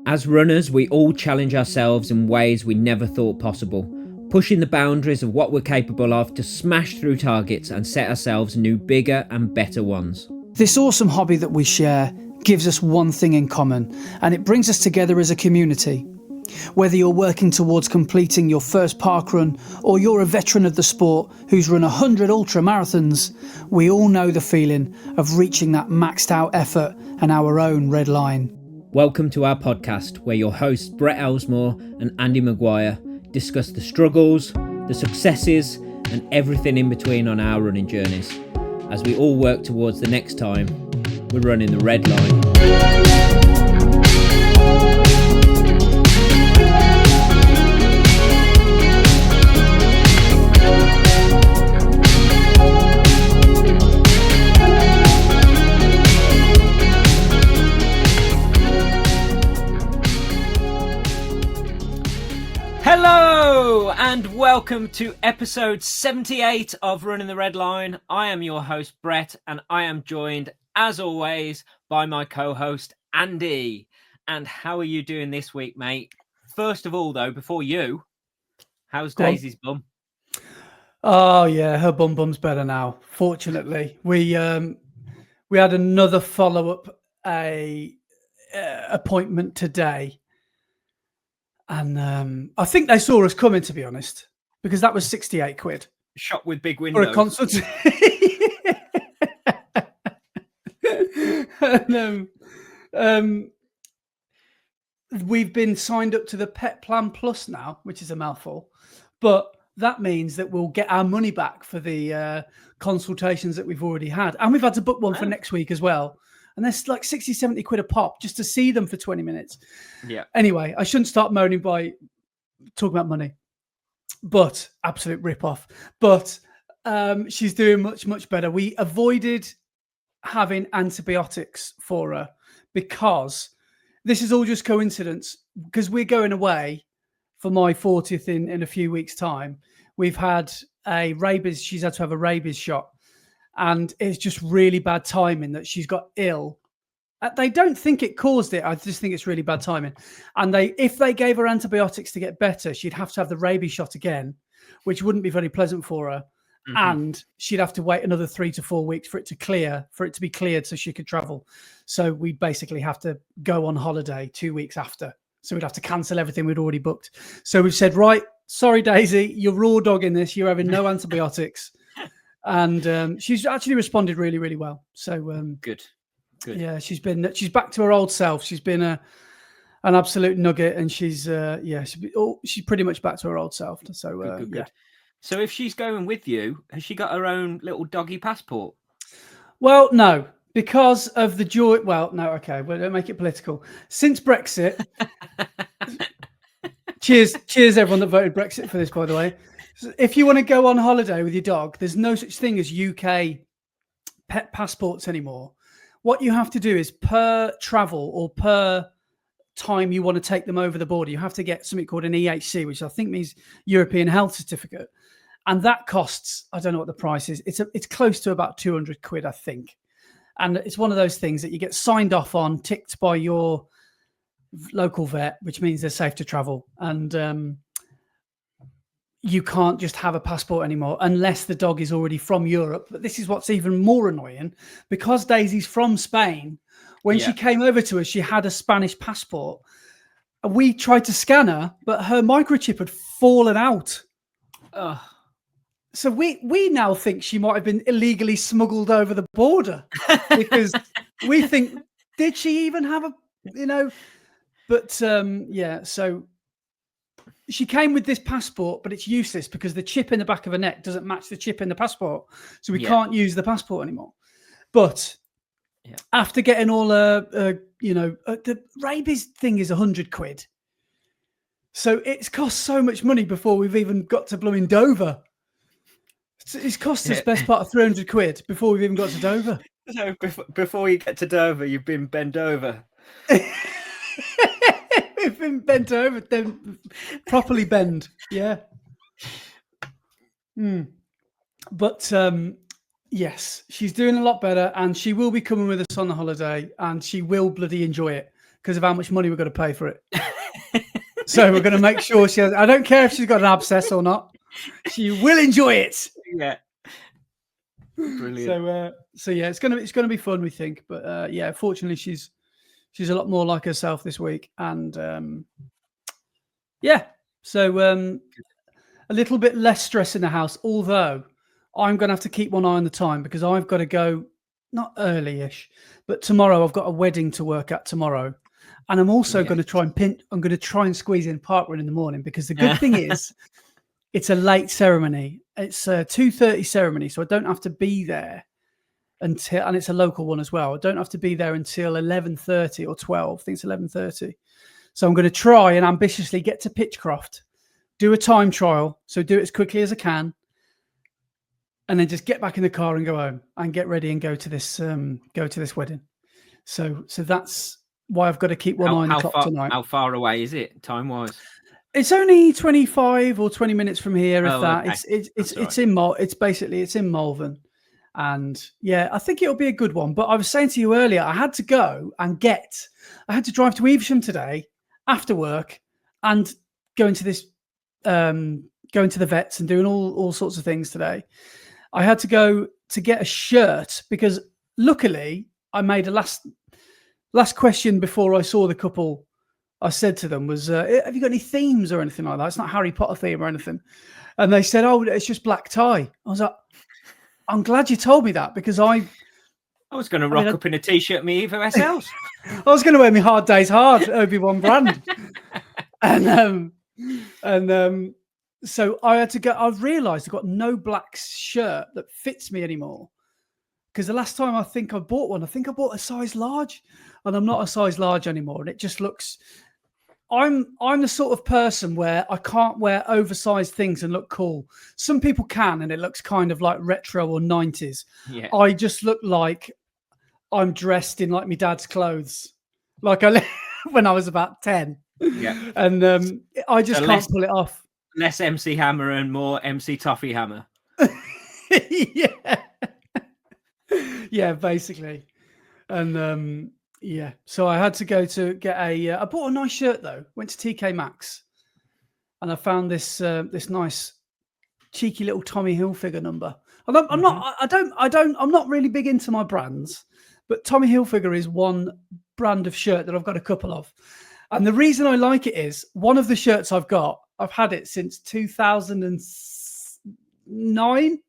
As runners, we all challenge ourselves in ways we never thought possible, pushing the boundaries of what we're capable of to smash through targets and set ourselves new, bigger and better ones. This awesome hobby that we share gives us one thing in common, and it brings us together as a community. Whether you're working towards completing your first parkrun or you're a veteran of the sport who's run 100 ultra marathons, we all know the feeling of reaching that maxed out effort and our own red line. Welcome to our podcast, where your hosts Brett Elesmore and Andy Maguire discuss the struggles, the successes and everything in between on our running journeys, as we all work towards the next time we're running the red line. Hello and welcome to episode 78 of Running the Red Line. I am your host Brett, and I am joined as always by my co-host Andy. And how are you doing this week, mate? First of all though, before you, how's Daisy's bum? Oh yeah, her bum's better now. Fortunately, we had another follow-up appointment today. And I think they saw us coming, to be honest, because that was 68 quid. Shop with big windows. For a consultation. And, we've been signed up to the Pet Plan Plus now, which is a mouthful. But that means that we'll get our money back for the consultations that we've already had. And we've had to book one for next week as well. And there's like 60, 70 quid a pop just to see them for 20 minutes. Yeah. Anyway, I shouldn't start moaning by talking about money, but absolute rip-off. But she's doing much, much better. We avoided having antibiotics for her because this is all just coincidence, because we're going away for my 40th in a few weeks' time. We've had she's had to have a rabies shot. And it's just really bad timing that she's got ill. They don't think it caused it. I just think it's really bad timing. And if they gave her antibiotics to get better, she'd have to have the rabies shot again, which wouldn't be very pleasant for her. Mm-hmm. And she'd have to wait another 3 to 4 weeks for it to be cleared so she could travel. So we basically have to go on holiday 2 weeks after. So we'd have to cancel everything we'd already booked. So we've said, right, sorry, Daisy, you're raw dogging this. You're having no antibiotics. And she's actually responded really, really well. So good. Yeah, she's back to her old self. She's been an absolute nugget, and she's pretty much back to her old self. So good. So if she's going with you, has she got her own little doggy passport? Well, no, because of the joy. Well, no, okay, well, don't make it political. Since Brexit, cheers everyone that voted Brexit for this, by the way. If you want to go on holiday with your dog, there's no such thing as UK pet passports anymore. What you have to do is per travel or per time you want to take them over the border, you have to get something called an EHC, which I think means European Health Certificate. And that costs, I don't know what the price is. It's close to about 200 quid, I think. And it's one of those things that you get signed off on, ticked by your local vet, which means they're safe to travel. And you can't just have a passport anymore unless the dog is already from Europe. But this is what's even more annoying, because Daisy's from Spain. When she came over to us, she had a Spanish passport. We tried to scan her, but her microchip had fallen out. Ugh. So we now think she might have been illegally smuggled over the border, because we think, did she even have But so she came with this passport, but it's useless because the chip in the back of her neck doesn't match the chip in the passport. So we can't use the passport anymore. But after getting all the rabies thing is 100 quid. So it's cost so much money before we've even got to blooming Dover. It's cost us best part of 300 quid before we've even got to Dover. So before you get to Dover, you've been bent over. We've been bent over, then properly bend. Yeah. But yes, she's doing a lot better, and she will be coming with us on the holiday, and she will bloody enjoy it, because of how much money we're going to pay for it. So we're going to make sure she has. I don't care if she's got an abscess or not. She will enjoy it. Yeah. Brilliant. So yeah, it's gonna be fun, we think. But yeah, fortunately, she's a lot more like herself this week, and yeah, so a little bit less stress in the house. Although I'm gonna have to keep one eye on the time because I've got to go not early-ish, but tomorrow I've got a wedding to work at tomorrow. And I'm also going to try and squeeze in Parkrun in the morning because the good thing is it's a late ceremony. It's a 2:30 ceremony, so I don't have to be there until, and it's a local one as well. I don't have to be there until 11:30 or 12. I think it's 11:30. So I'm going to try and ambitiously get to Pitchcroft, do a time trial, so do it as quickly as I can, and then just get back in the car and go home and get ready and go to this wedding. So that's why I've got to keep one eye on the clock tonight. How far away is it, time-wise? It's only 25 or 20 minutes from here, if that. Okay. It's in Malvern. And yeah, I think it'll be a good one. But I was saying to you earlier, I had to drive to Evesham today after work and going to the vets and doing all sorts of things today. I had to go to get a shirt because luckily I made a last question before I saw the couple. I said to them was, have you got any themes or anything like that? It's not Harry Potter theme or anything. And they said, oh, it's just black tie. I was like, I'm glad you told me that because I was going to rock up in a T-shirt, me Evo SLs. I was going to wear my Hard Days Hard Obi-Wan brand. and so I had to go. I realised I've got no black shirt that fits me anymore. Because the last time I think I bought one, I bought a size large, and I'm not a size large anymore. And it just looks. I'm the sort of person where I can't wear oversized things and look cool. Some people can, and it looks kind of like retro or 90s. Yeah. I just look like I'm dressed in like my dad's clothes, like when I was about 10. Yeah. And I just can't pull it off. Less MC Hammer and more MC Toffee Hammer. Yeah. Yeah, basically. And yeah, so I had to go to get I bought a nice shirt though. Went to TK Maxx, and I found this nice cheeky little Tommy Hilfiger number. I'm not really big into my brands, but Tommy Hilfiger is one brand of shirt that I've got a couple of. And the reason I like it is one of the shirts I've had it since 2009,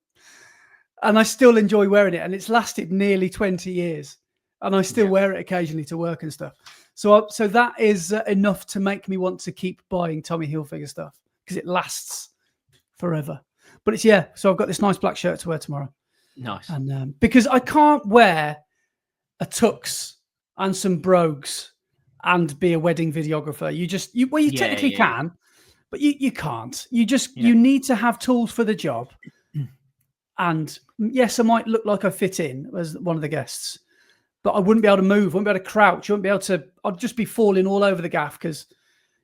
and I still enjoy wearing it, and it's lasted nearly 20 years. And I still wear it occasionally to work and stuff. So that is enough to make me want to keep buying Tommy Hilfiger stuff because it lasts forever. But so I've got this nice black shirt to wear tomorrow. Nice. And because I can't wear a tux and some brogues and be a wedding videographer. You technically can, but you can't. You need to have tools for the job. And yes, I might look like I fit in as one of the guests, but I wouldn't be able to move. I wouldn't be able to crouch. I wouldn't be able to. I'd just be falling all over the gaff because,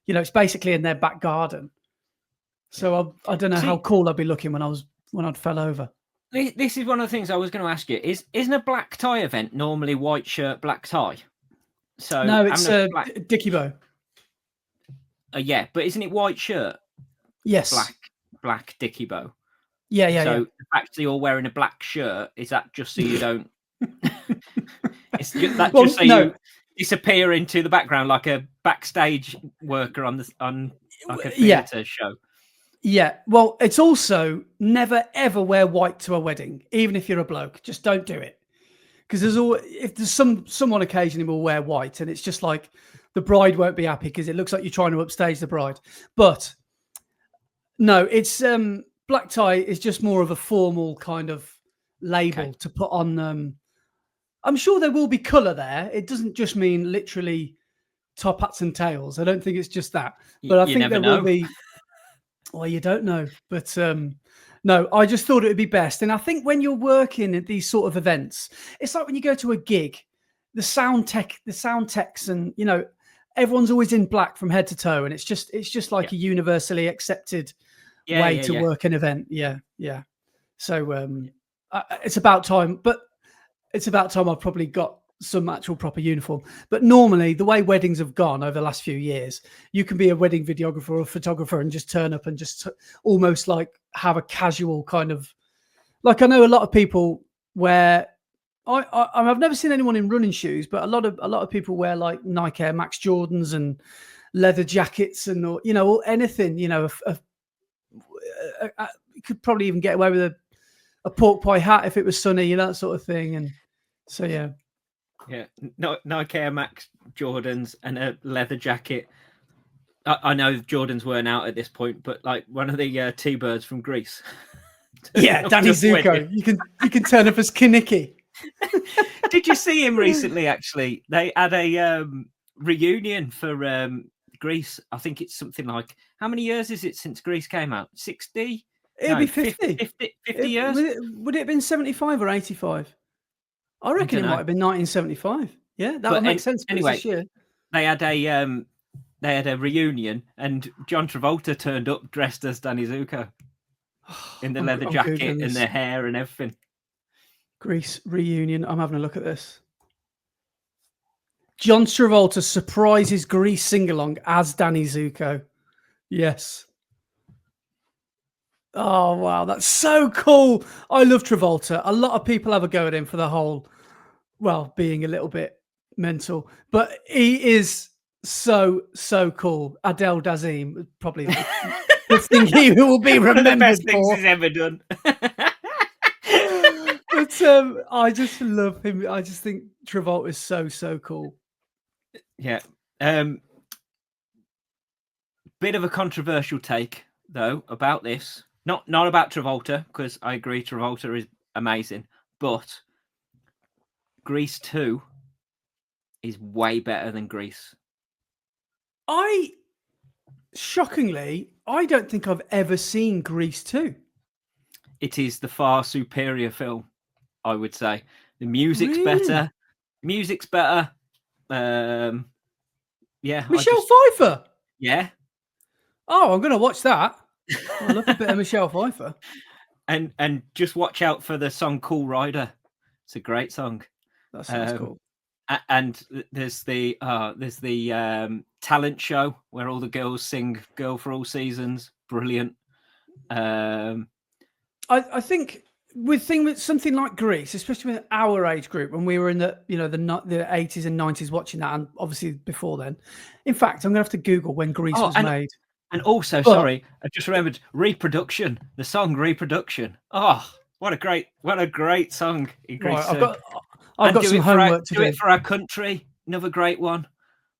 it's basically in their back garden. So I don't know how cool I'd be looking when I'd fell over. This is one of the things I was going to ask you. Isn't a black tie event normally white shirt, black tie? So no, it's Dickie Bow. Yeah, but isn't it white shirt? Yes. Black Dickie Bow. Yeah. So the fact that you're wearing a black shirt, is that just so you don't? You disappear into the background like a backstage worker on like a theatre show. Yeah. Well, it's also never ever wear white to a wedding, even if you're a bloke. Just don't do it. Because there's someone occasionally will wear white, and it's just like the bride won't be happy because it looks like you're trying to upstage the bride. But no, it's black tie is just more of a formal kind of label to put on. I'm sure there will be colour there. It doesn't just mean literally top hats and tails. I don't think it's just that. But I think there will be. Well, you don't know, but no, I just thought it would be best. And I think when you're working at these sort of events, it's like when you go to a gig, the sound techs, and everyone's always in black from head to toe, and it's just like a universally accepted way to work an event. Yeah. So it's about time, but it's about time I've probably got some actual proper uniform. But normally, the way weddings have gone over the last few years, you can be a wedding videographer or a photographer and just turn up and just almost like have a casual kind of, like, I know a lot of people where I've never seen anyone in running shoes, but a lot of people wear like Nike Air Max Jordans and leather jackets and, or, or anything. You could probably even get away with a pork pie hat if it was sunny, that sort of thing. And so yeah, Nike Air Max Jordans and a leather jacket. I know Jordans weren't out at this point, but like one of the T-Birds from Greece. Yeah, Danny Zuko. You can turn up as Kinnicky. Did you see him recently? Actually, they had a reunion for Greece. I think it's something like, how many years is it since Greece came out? 60? It'd be 50. 50 years? Would it have been 75 or 85? I reckon it might have been 1975. Yeah, that would make sense. Anyway, this year. They had a reunion, and John Travolta turned up dressed as Danny Zuko in the leather jacket and the hair and everything. Greece reunion. I'm having a look at this. John Travolta surprises Greece sing-along as Danny Zuko. Yes. Oh, wow. That's so cool. I love Travolta. A lot of people have a go at him for the whole, well, being a little bit mental. But he is so cool. Adele Dazeem, probably the thing he will be remembered One of the best things for. he's ever done. But I just love him. I just think Travolta is so cool. Yeah. Bit of a controversial take, though, about this. Not about Travolta, because I agree Travolta is amazing, but Grease 2 is way better than Grease. Shockingly, I don't think I've ever seen Grease 2. It is the far superior film, I would say. The music's better. Music's better. Yeah. Michelle Pfeiffer? Yeah. Oh, I'm going to watch that. I love a bit of Michelle Pfeiffer. And just watch out for the song Cool Rider. It's a great song. That sounds cool. And there's the talent show where all the girls sing "Girl for All Seasons." Brilliant. I think with something like Grease, especially with our age group, when we were in the 80s and 90s watching that, and obviously before then. In fact, I'm gonna have to Google when Grease was made. And also, sorry, I just remembered "Reproduction." The song "Reproduction." Oh, what a great song! Right, I've got some homework to do. Do it for our country. Another great one.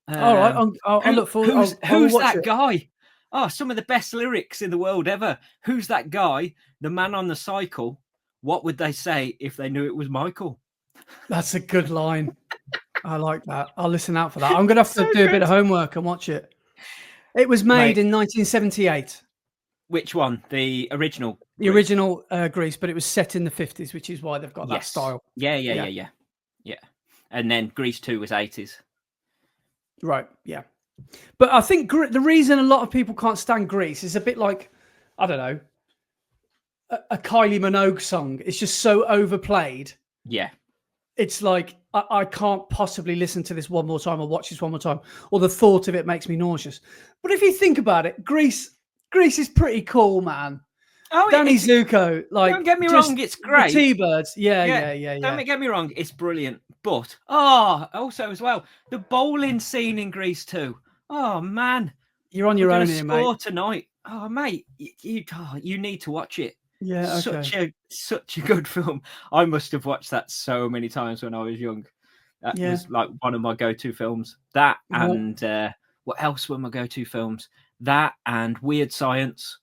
All right, I'll look forward. Who's that guy? Oh, some of the best lyrics in the world ever. Who's that guy? The man on the cycle. What would they say if they knew it was Michael? That's a good line. I like that. I'll listen out for that. I'm going to have to do a bit of homework and watch it. It was made in 1978. Which one? The original? The original Grease, but it was set in the 50s, which is why they've got that style. Yeah. And then Grease 2 was 80s. Right, yeah. But I think the reason a lot of people can't stand Grease is a bit like, I don't know, a Kylie Minogue song. It's just so overplayed. Yeah. It's like, I can't possibly listen to this one more time or watch this one more time, or the thought of it makes me nauseous. But if you think about it, Grease is pretty cool, man. Oh, Danny Zuko, like, don't get me wrong, it's great. The T-Birds, yeah. Don't get me wrong, it's brilliant. But also as well, the bowling scene in Grease 2. Oh man, you're on your own here, mate. Tonight. Oh mate, you need to watch it. Yeah, okay. Such a good film. I must have watched that so many times when I was young. That was like one of my go-to films. That and what else were my go-to films? That and Weird Science.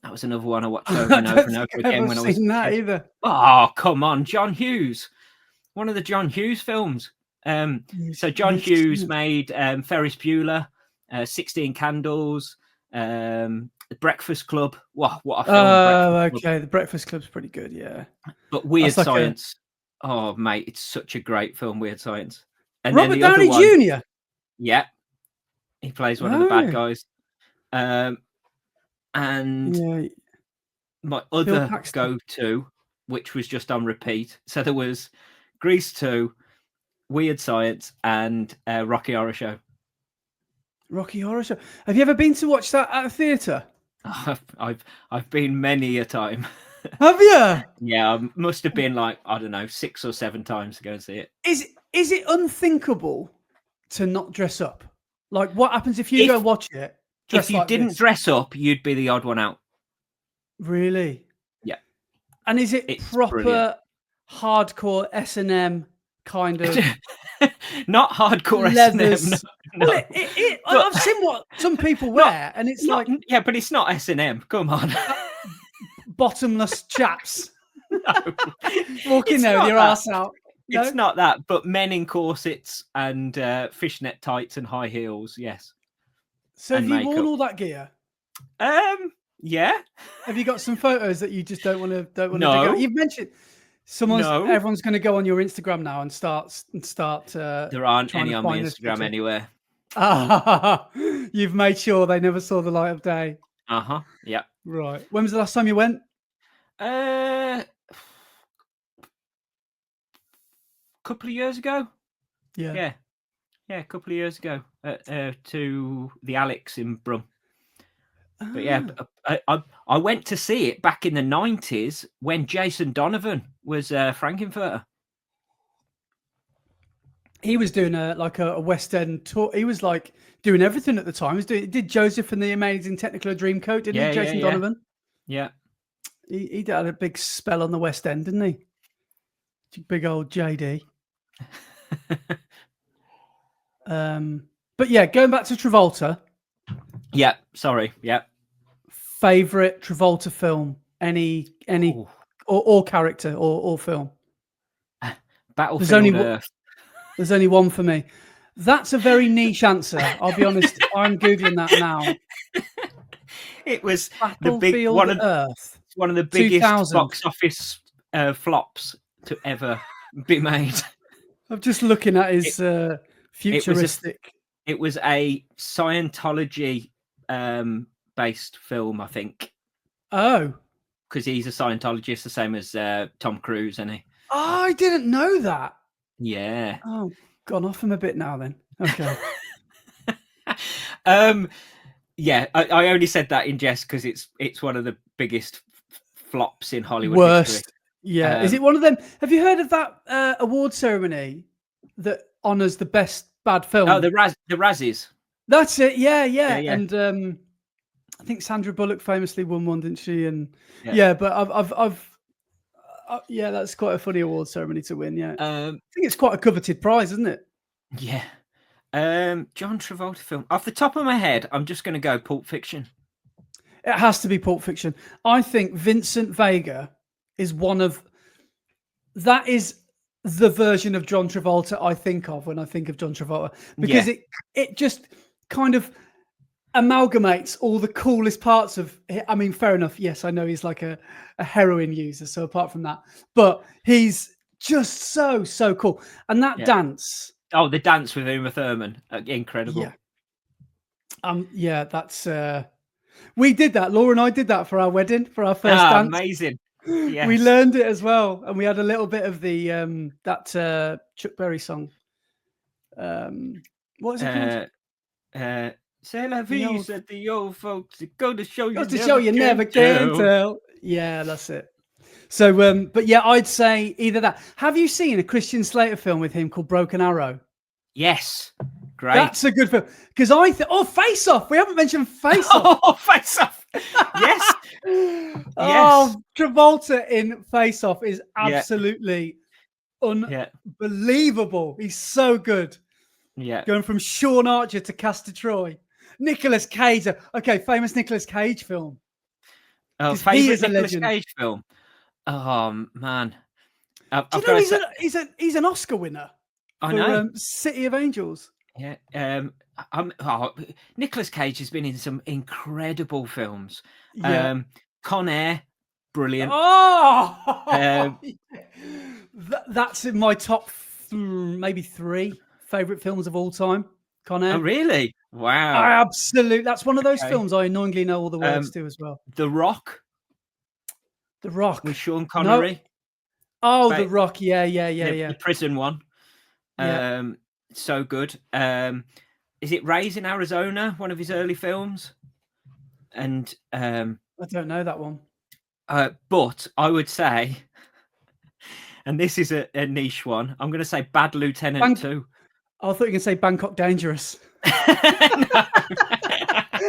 That was another one I watched over and over and over again when I was that either. Oh, come on, John Hughes. One of the John Hughes films. So John Hughes made Ferris Bueller, 16 Candles, The Breakfast Club. What a film. Oh, okay. The Breakfast Club's pretty good, yeah. But Weird Science. Oh, mate, it's such a great film, Weird Science. And Robert Downey Jr. Yeah. He plays one of the bad guys. And my other go-to, which was just on repeat. So there was Grease 2, Weird Science, and Rocky Horror Show. Rocky Horror Show. Have you ever been to watch that at a theatre? I've been many a time. Have you? Yeah, I must have been like, I don't know, 6 or 7 times to go and see it. Is it unthinkable to not dress up? Like, what happens if you go watch it? If you didn't dress up, you'd be the odd one out. Really? Yeah. And is it proper brilliant. Hardcore S&M kind of? Not hardcore leathers. S&M. No. Well, I've seen what some people wear, and it's but it's not S&M. Come on. Bottomless chaps. No. Walking there with your ass out. No? It's not that, but men in corsets and fishnet tights and high heels, yes. So have you worn all that gear? Yeah. Have you got some photos that you just don't want to No. go? You've mentioned everyone's going to go on your Instagram now and start. There aren't any on my Instagram anywhere. You've made sure they never saw the light of day. Yeah. Right. When was the last time you went? Couple of years ago. Yeah, a couple of years ago to the Alex in Brum. But yeah, I went to see it back in the 90s when Jason Donovan was Frankenfurter. He was doing a West End tour. He was like doing everything at the time. He did Joseph and the Amazing Technicolor Dreamcoat, didn't he? Jason Donovan. Yeah. He had a big spell on the West End, didn't he? Big old JD. But yeah, going back to Travolta. Yeah, sorry. Yeah. Favorite Travolta film? Any or character or film? Battlefield Earth. There's only one for me. That's a very niche answer. I'll be honest. I'm googling that now. It was Battlefield Earth. One of the biggest box office flops to ever be made. I'm just looking at his futuristic. It was a Scientology based film, I think. Oh, because he's a Scientologist, the same as Tom Cruise, isn't he? Oh, I didn't know that. Yeah. Oh, gone off him a bit now then. Okay. Yeah, I only said that in jest because it's one of the biggest flops in Hollywood history. Worst. Yeah. Is it one of them? Have you heard of that award ceremony that honors the best bad film? Oh, the Razzies. That's it. Yeah. And I think Sandra Bullock famously won one, didn't she? And but I've that's quite a funny award ceremony to win. Yeah. I think it's quite a coveted prize, isn't it? Yeah. John Travolta film. Off the top of my head, I'm just going to go Pulp Fiction. It has to be Pulp Fiction. I think Vincent Vega is that is the version of John Travolta I think of when I think of John Travolta, because it just kind of amalgamates all the coolest parts of. I mean, fair enough. Yes, I know he's like a heroin user. So apart from that, but he's just so cool. And that dance. Oh, the dance with Uma Thurman, incredible. Yeah. That's we did that. Laura and I did that for our wedding, for our first dance. Amazing. Yes. We learned it as well, and we had a little bit of the that Chuck Berry song. What is it called? C'est la vie, said the old folks. Go to show you. You never can tell. Yeah, that's it. So, but yeah, I'd say either that. Have you seen a Christian Slater film with him called Broken Arrow? Yes. Great. That's a good film. Because I Face Off. We haven't mentioned Face Off. Oh, Face Off. Yes. Oh, Travolta in Face Off is absolutely unbelievable. He's so good. Yeah. Going from Sean Archer to Castor Troy. Nicolas Cage. Okay, famous Nicolas Cage film. Oh, favorite Nicolas Cage film. Oh man, do you know he's an Oscar winner? I know. City of Angels. Yeah. Nicolas Cage has been in some incredible films. Yeah. Con Air, brilliant. Oh, that's in my top maybe 3 favorite films of all time. Con Air. Oh, really? Wow. Absolutely. That's one of those films I annoyingly know all the words to as well. The Rock. The Rock with Sean Connery. No. Oh, The Rock. Yeah. The prison one. Yeah. So good. Is it Raising Arizona, one of his early films? And I don't know that one. but I would say, and this is a niche one, I'm going to say Bad Lieutenant 2. I thought you were going to say Bangkok Dangerous. No.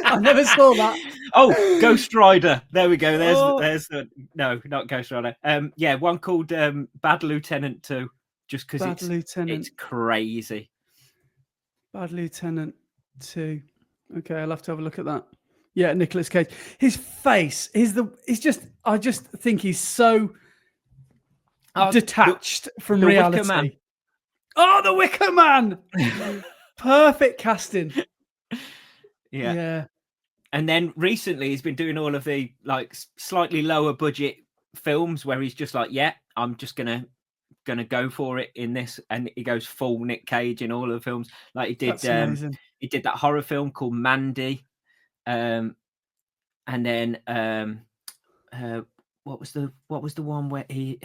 I never saw that. Oh, Ghost Rider. There we go. Oh. There's the no, not Ghost Rider. Yeah, one called Bad Lieutenant 2, just because it's crazy. Bad Lieutenant 2. Okay, I'll have to have a look at that. Yeah, Nicolas Cage. His face, I just think he's so detached from reality. Wicker Man. Oh, the Wicker Man! Perfect casting. Yeah. And then recently he's been doing all of the like slightly lower budget films where he's just like, yeah, I'm just gonna go for it in this, and he goes full Nick Cage in all of the films. Like he did, he did that horror film called Mandy, and then what was the one where he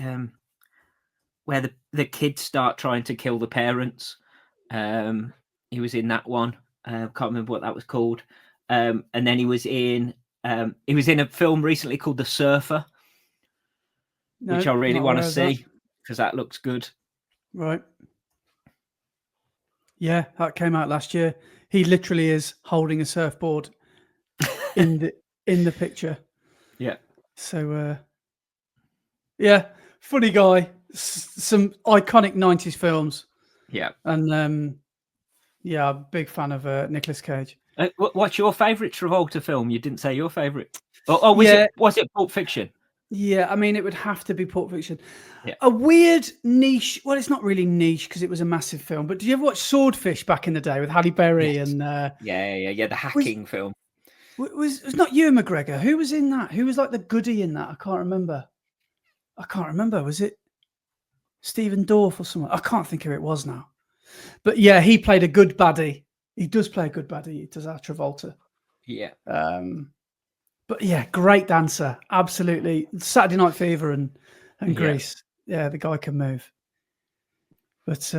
where the kids start trying to kill the parents? He was in that one. Can't remember what that was called. And then he was in a film recently called The Surfer, which I really want to see because that looks good. Right. Yeah, that came out last year. He literally is holding a surfboard in the picture. Yeah. So yeah, funny guy. Some iconic 90s films. Yeah. And yeah, big fan of Nicolas Cage. What's your favourite Travolta film? You didn't say your favourite. Oh, was it Pulp Fiction? Yeah, I mean, it would have to be Pulp Fiction. Yeah. A weird niche. Well, it's not really niche because it was a massive film. But did you ever watch Swordfish back in the day with Halle Berry? Yes. And the hacking film. Was not Ewan McGregor? Who was in that? Who was like the goodie in that? I can't remember. Was it Stephen Dorff or someone? I can't think who it was now. But yeah, he played a good baddie. He does play a good baddie. He does our Travolta. Yeah. But yeah, great dancer. Absolutely. Saturday Night Fever and Grease. Yeah, the guy can move. But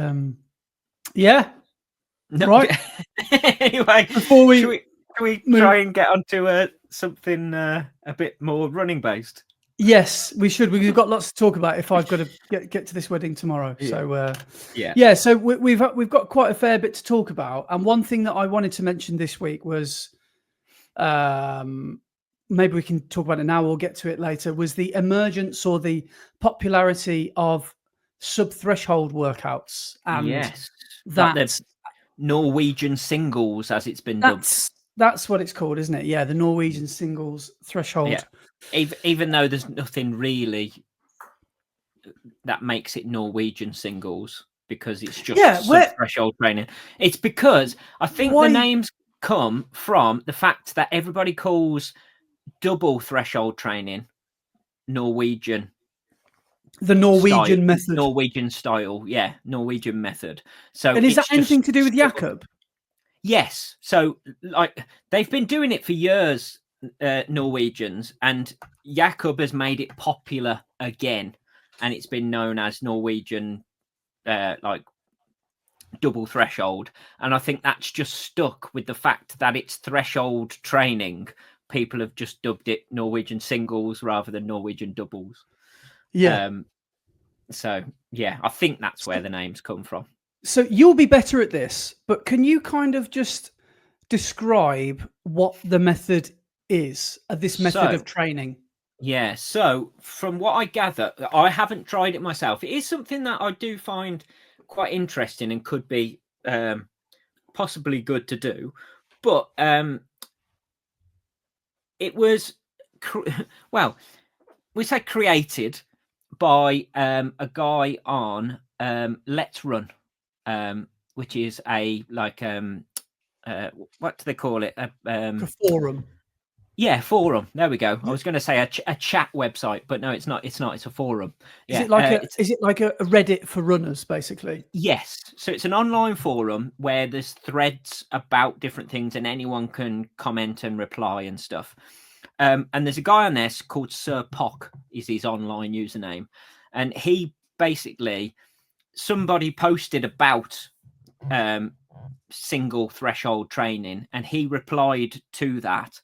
yeah. No, right. Anyway, before we should we try and get onto something a bit more running based? Yes, we should. We've got lots to talk about if I've got to get to this wedding tomorrow. Yeah. So yeah. So we've got quite a fair bit to talk about. And one thing that I wanted to mention this week was, maybe we can talk about it now. We'll get to it later. Was the emergence or the popularity of sub-threshold workouts? And yes, that's Norwegian singles, as it's been dubbed. That's what it's called, isn't it? Yeah, the Norwegian singles threshold. Yeah. Even though there's nothing really that makes it Norwegian singles, because it's just threshold training. It's because I think the names come from the fact that everybody calls double threshold training Norwegian. The Norwegian method. Norwegian style, yeah, Norwegian method. So, and is that anything to do with Jakob? Yes. So, like, they've been doing it for years, Norwegians, and Jakob has made it popular again, and it's been known as Norwegian, like, double threshold. And I think that's just stuck with the fact that it's threshold training. People have just dubbed it Norwegian singles rather than Norwegian doubles. Yeah. So yeah, I think that's where the names come from. So you'll be better at this, but can you kind of just describe what the method is, this method of training? Yeah. So from what I gather, I haven't tried it myself. It is something that I do find quite interesting and could be possibly good to do. But it was, well, we say created by a guy on Let's Run, which is a like what do they call it? A forum. Yeah, forum. There we go. I was going to say a chat website, but no, it's not. It's not. It's a forum. Is it like a Reddit for runners, basically? Yes. So it's an online forum where there's threads about different things, and anyone can comment and reply and stuff. And there's a guy on there called Sir Pock, is his online username, and he basically somebody posted about single threshold training, and he replied to that.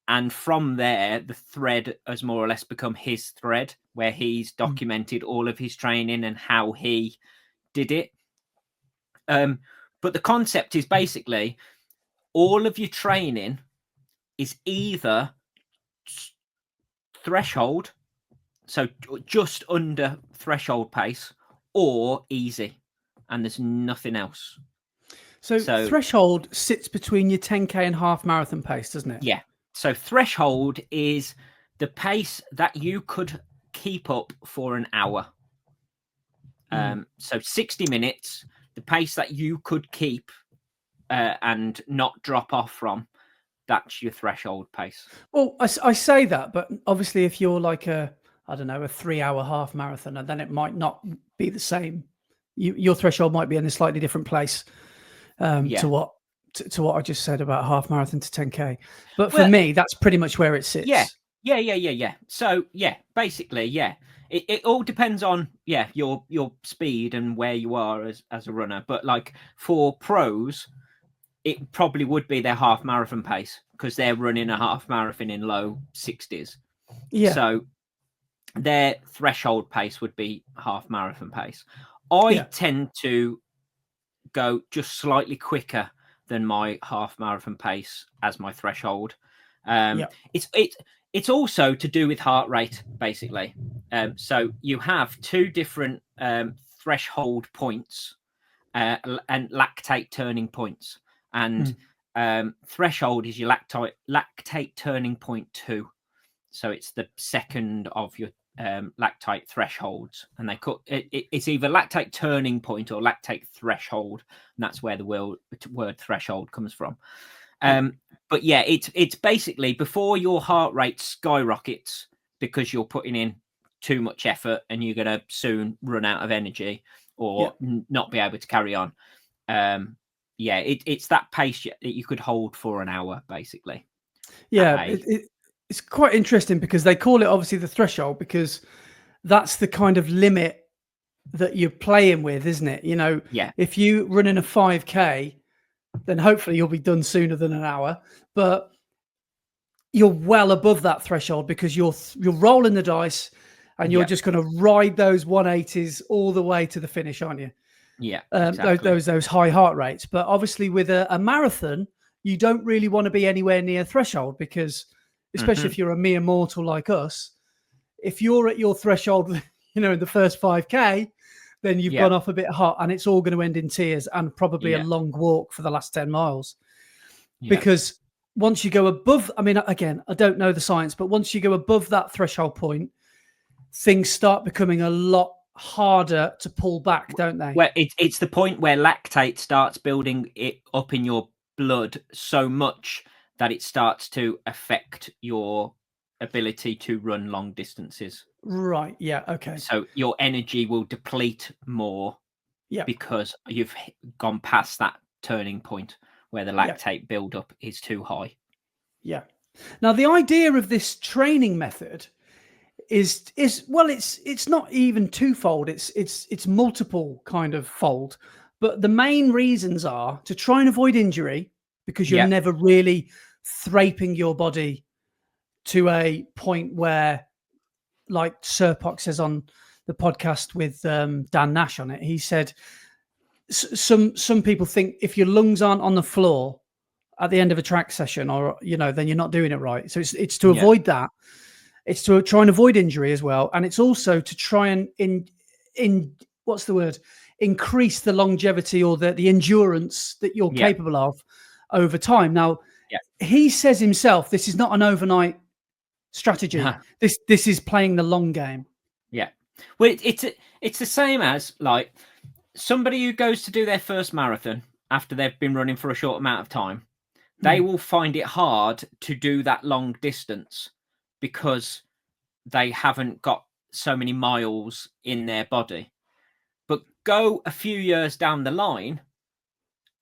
And from there, the thread has more or less become his thread, where he's documented all of his training and how he did it. But the concept is basically all of your training is either threshold, so just under threshold pace, or easy, and there's nothing else. So threshold sits between your 10K and half marathon pace, doesn't it? Yeah. So threshold is the pace that you could keep up for an hour. So 60 minutes, the pace that you could keep and not drop off from, that's your threshold pace. Well, I say that, but obviously if you're like a 3-hour half marathon, then it might not be the same. Your threshold might be in a slightly different place to what I just said about half marathon to 10K. But for me, that's pretty much where it sits. Yeah. So basically, it all depends on your speed and where you are as a runner. But like for pros, it probably would be their half marathon pace, because they're running a half marathon in low 60s. Yeah. So their threshold pace would be half marathon pace. I tend to go just slightly quicker than my half marathon pace as my threshold. It's also to do with heart rate, basically. So you have two different threshold points and lactate turning points. And threshold is your lactate turning point 2. So it's the second of your lactate thresholds, and they cut it's either lactate turning point or lactate threshold, and that's where the word threshold comes from. But yeah, it's basically before your heart rate skyrockets because you're putting in too much effort and you're going to soon run out of energy or not be able to carry on. It's that pace that you could hold for an hour, basically. It's quite interesting because they call it obviously the threshold because that's the kind of limit that you're playing with, isn't it? You know, if you run in a 5K, then hopefully you'll be done sooner than an hour, but you're well above that threshold because you're rolling the dice and you're just going to ride those 180s all the way to the finish, aren't you? Exactly. Those high heart rates. But obviously with a marathon, you don't really want to be anywhere near threshold because especially if you're a mere mortal like us, if you're at your threshold, in the first 5K, then you've gone off a bit hot and it's all going to end in tears and probably a long walk for the last 10 miles. Because once you go above, I mean, again, I don't know the science, but once you go above that threshold point, things start becoming a lot harder to pull back, don't they? Well, it's the point where lactate starts building it up in your blood so much that it starts to affect your ability to run long distances. Right. Yeah. Okay. So your energy will deplete more because you've gone past that turning point where the lactate buildup is too high. Yeah. Now, the idea of this training method is well, it's not even twofold. It's multiple kind of fold. But the main reasons are to try and avoid injury because you're never really thraping your body to a point where, like Serpoc says on the podcast with Dan Nash on it, he said some people think if your lungs aren't on the floor at the end of a track session, or then you're not doing it right. So it's to avoid that. It's to try and avoid injury as well, and it's also to try and increase the longevity or the endurance that you're capable of over time. Now, he says himself, this is not an overnight strategy. This is playing the long game. Yeah. Well, it's the same as like somebody who goes to do their first marathon after they've been running for a short amount of time. They will find it hard to do that long distance because they haven't got so many miles in their body. But go a few years down the line,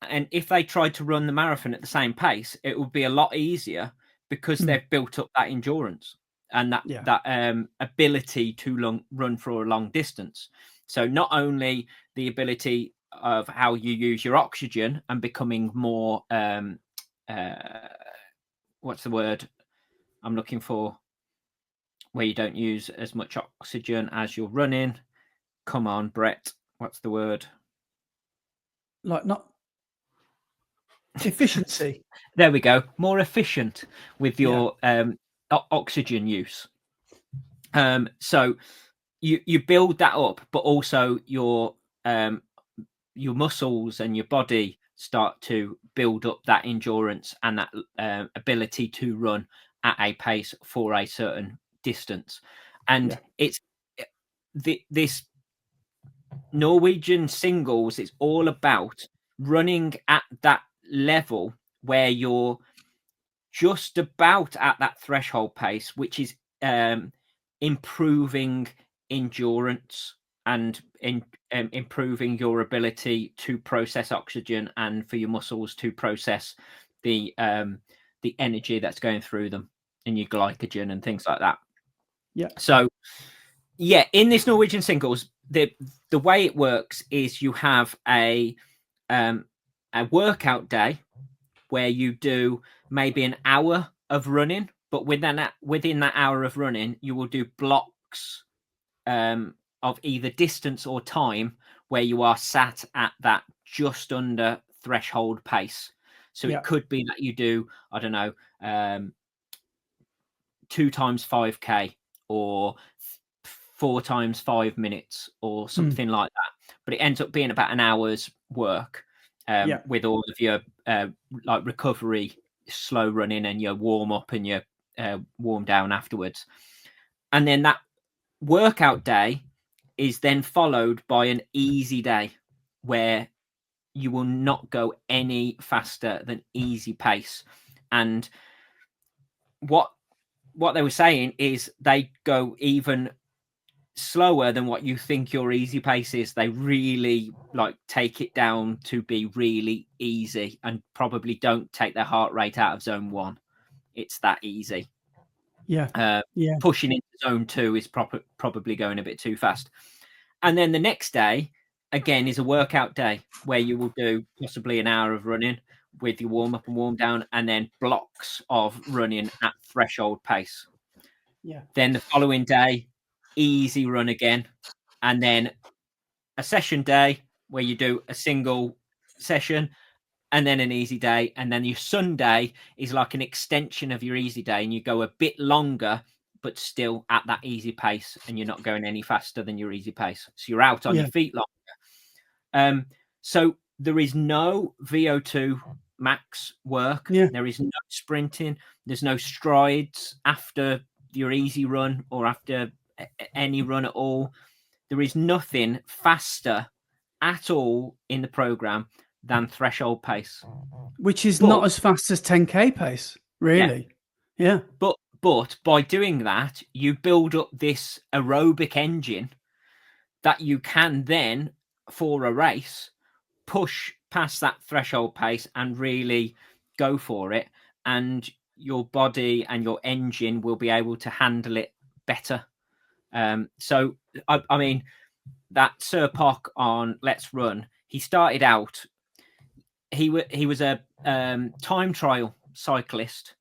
and if they tried to run the marathon at the same pace, it would be a lot easier because they've built up that endurance and that ability to run for a long distance. So not only the ability of how you use your oxygen and becoming more, what's the word I'm looking for? Where you don't use as much oxygen as you're running. Come on, Brett. What's the word? Like not efficiency. There we go. More efficient with your oxygen use. So you build that up, but also your muscles and your body start to build up that endurance and that ability to run at a pace for a certain distance. And it's this Norwegian singles is all about running at that level where you're just about at that threshold pace, which is improving endurance and improving your ability to process oxygen and for your muscles to process the energy that's going through them and your glycogen and things like that. Yeah. So yeah, in this Norwegian singles, the way it works is you have a workout day where you do maybe an hour of running, but within that hour of running, you will do blocks of either distance or time where you are sat at that just under threshold pace. So it could be that you do, I don't know, 2 times 5K or 4 times 5 minutes or something like that. But it ends up being about an hour's work with all of your like recovery, slow running, and your warm up and your warm down afterwards. And then that workout day is then followed by an easy day where you will not go any faster than easy pace. And what they were saying is they go even slower than what you think your easy pace is. They really like take it down to be really easy and probably don't take their heart rate out of zone 1. It's that easy. Pushing into zone 2 is probably going a bit too fast. And then the next day again is a workout day where you will do possibly an hour of running with your warm up and warm down, and then blocks of running at threshold pace. Then the following day, easy run again, and then a session day where you do a single session and then an easy day, and then your Sunday is like an extension of your easy day, and you go a bit longer but still at that easy pace, and you're not going any faster than your easy pace, so you're out on your feet longer. So there is no VO2 max work. There is no sprinting. There's no strides after your easy run or after any run at all. There is nothing faster at all in the program than threshold pace, which is not as fast as 10K pace, really. But by doing that, you build up this aerobic engine that you can then, for a race, push past that threshold pace and really go for it, and your body and your engine will be able to handle it better. So I mean, that Sir Pock on Let's Run, he started out, he was a time trial cyclist,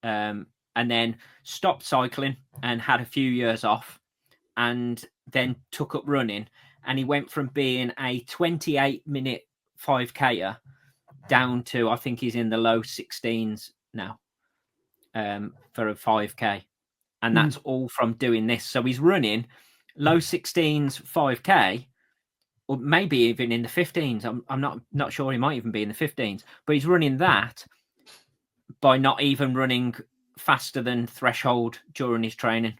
and then stopped cycling and had a few years off, and then took up running, and he went from being a 28-minute 5K down to, I think he's in the low 16s now for a 5K, and that's all from doing this. So he's running low 16s 5K, or maybe even in the 15s. I'm not sure. He might even be in the 15s, but he's running that by not even running faster than threshold during his training.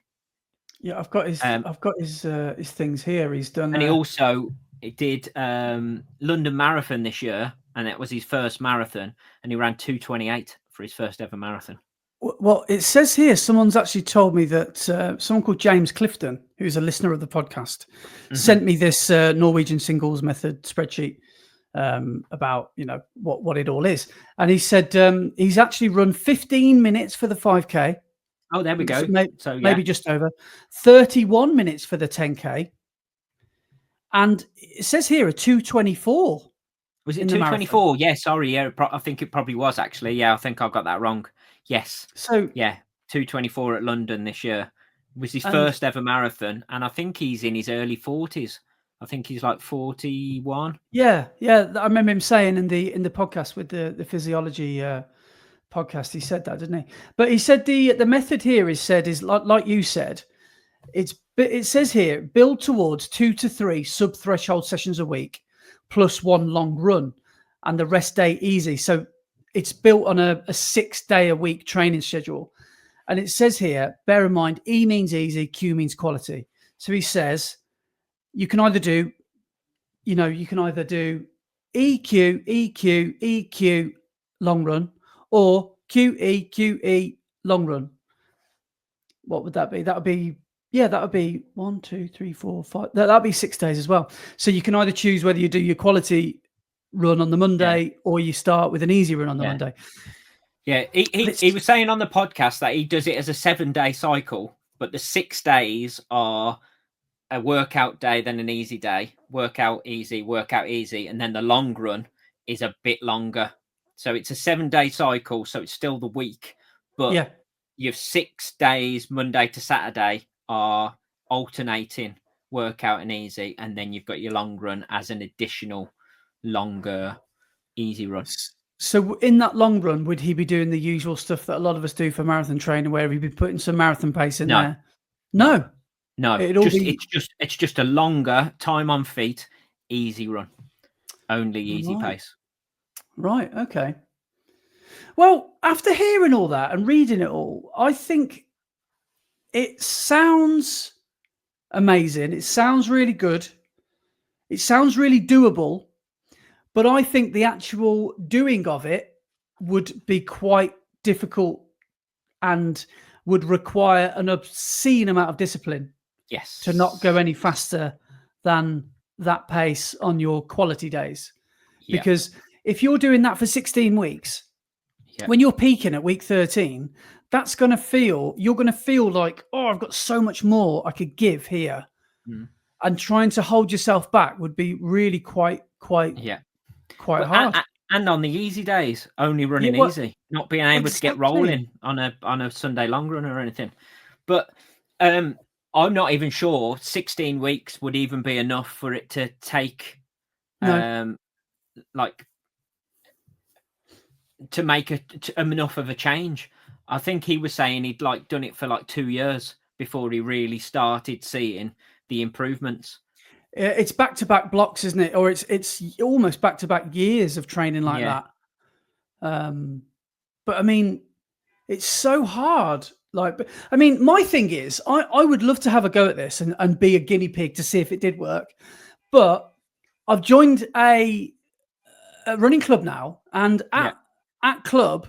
Yeah, I've got his things here. He's done, and he also did London Marathon this year, and it was his first marathon, and he ran 2:28 for his first ever marathon. Well, it says here, someone's actually told me that someone called James Clifton, who's a listener of the podcast, sent me this Norwegian singles method spreadsheet about, what it all is. And he said he's actually run 15 minutes for the 5K. Oh, there we go. Maybe just over 31 minutes for the 10K. and it says here a 2:24. Was it in the marathon. 2:24? Yeah, sorry. Yeah, I think it probably was actually. Yeah, I think I got that wrong. Yes. So Yeah, 2:24 at London this year. It was his And- first ever marathon, and I think he's in his early 40s. I think he's like 41. yeah, I remember him saying in the podcast with the physiology podcast, he said that, didn't he? But he said the method here is like you said, it says here build towards 2 to 3 sub threshold sessions a week, plus 1 long run, and the rest day easy. So it's built on a 6-day a week training schedule. And it says here, bear in mind, E means easy, Q means quality. So he says you can either do EQ, EQ, EQ long run, or QE, QE long run. What would that be? That would be 1, 2, 3, 4, 5. That'd be 6 days as well. So you can either choose whether you do your quality run on the Monday or you start with an easy run on the Monday. Yeah, he was saying on the podcast that he does it as a 7-day cycle, but the 6 days are a workout day, then an easy day, workout easy, and then the long run is a bit longer. So it's a 7-day cycle, so it's still the week, but you have 6 days, Monday to Saturday, are alternating workout and easy, and then you've got your long run as an additional longer easy run. So in that long run, would he be doing the usual stuff that a lot of us do for marathon training, where he'd be putting some marathon pace in there? No. It's just a longer time on feet, easy run, only easy pace. Right. Okay. Well, after hearing all that and reading it all, I think it sounds amazing. It sounds really good. It sounds really doable. But I think the actual doing of it would be quite difficult and would require an obscene amount of discipline. Yes. To not go any faster than that pace on your quality days. Yeah. Because if you're doing that for 16 weeks, when you're peaking at week 13, you're going to feel like, oh, I've got so much more I could give here. Mm. And trying to hold yourself back would be really quite hard. And on the easy days, only running easy, not being able to get rolling on a Sunday long run or anything. But I'm not even sure 16 weeks would even be enough for it to take, to make enough of a change. I think he was saying he'd done it for 2 years before he really started seeing the improvements. It's back-to-back blocks, isn't it? Or it's almost back-to-back years of training like that. But I mean, it's so hard. My thing is, I would love to have a go at this and be a guinea pig to see if it did work. But I've joined a running club now, and at club,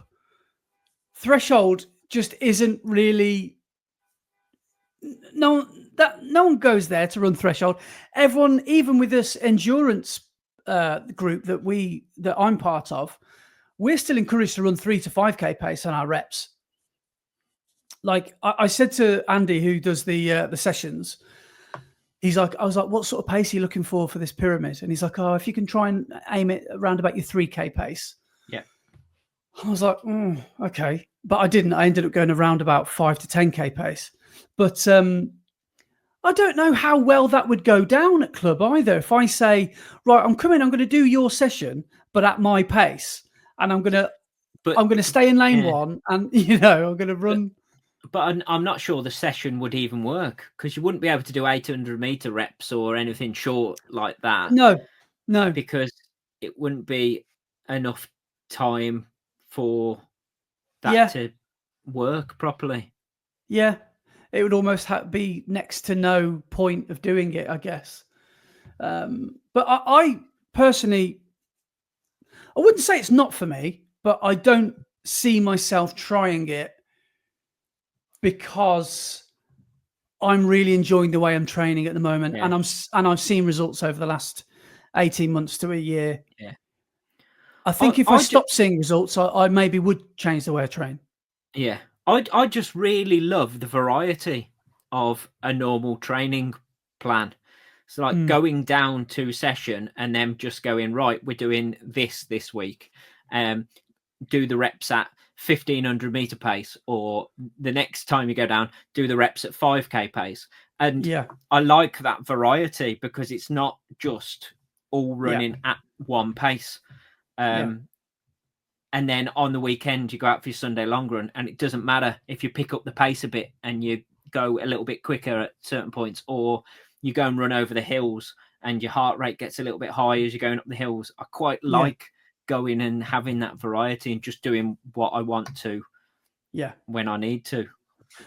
threshold just isn't really. No one goes there to run threshold. Everyone, even with this endurance group that I'm part of, we're still encouraged to run 3 to 5K pace on our reps. Like I said to Andy, who does the sessions, I was like, what sort of pace are you looking for this pyramid? And he's like, oh, if you can try and aim it around about your 3K pace. Yeah. I was like, okay. But I didn't. I ended up going around about 5 to 10K pace. But I don't know how well that would go down at club either. If I say, right, I'm going to do your session, but at my pace, and I'm going to stay in lane 1, and I'm going to run. But I'm not sure the session would even work, because you wouldn't be able to do 800-meter reps or anything short like that. No, because it wouldn't be enough time for that to work properly. Yeah. It would almost be next to no point of doing it, I guess. But I personally, I wouldn't say it's not for me, but I don't see myself trying it because I'm really enjoying the way I'm training at the moment, and I've seen results over the last 18 months to a year. Yeah, I think if I stopped seeing results, I maybe would change the way I train. Yeah. I just really love the variety of a normal training plan. So like going down to session and then just going, right, we're doing this week. Do the reps at 1500 meter pace, or the next time you go down, do the reps at 5k pace. And I like that variety because it's not just all running at one pace. And then on the weekend, you go out for your Sunday long run, and it doesn't matter if you pick up the pace a bit and you go a little bit quicker at certain points, or you go and run over the hills and your heart rate gets a little bit high as you're going up the hills. I quite like going and having that variety and just doing what I want to when I need to.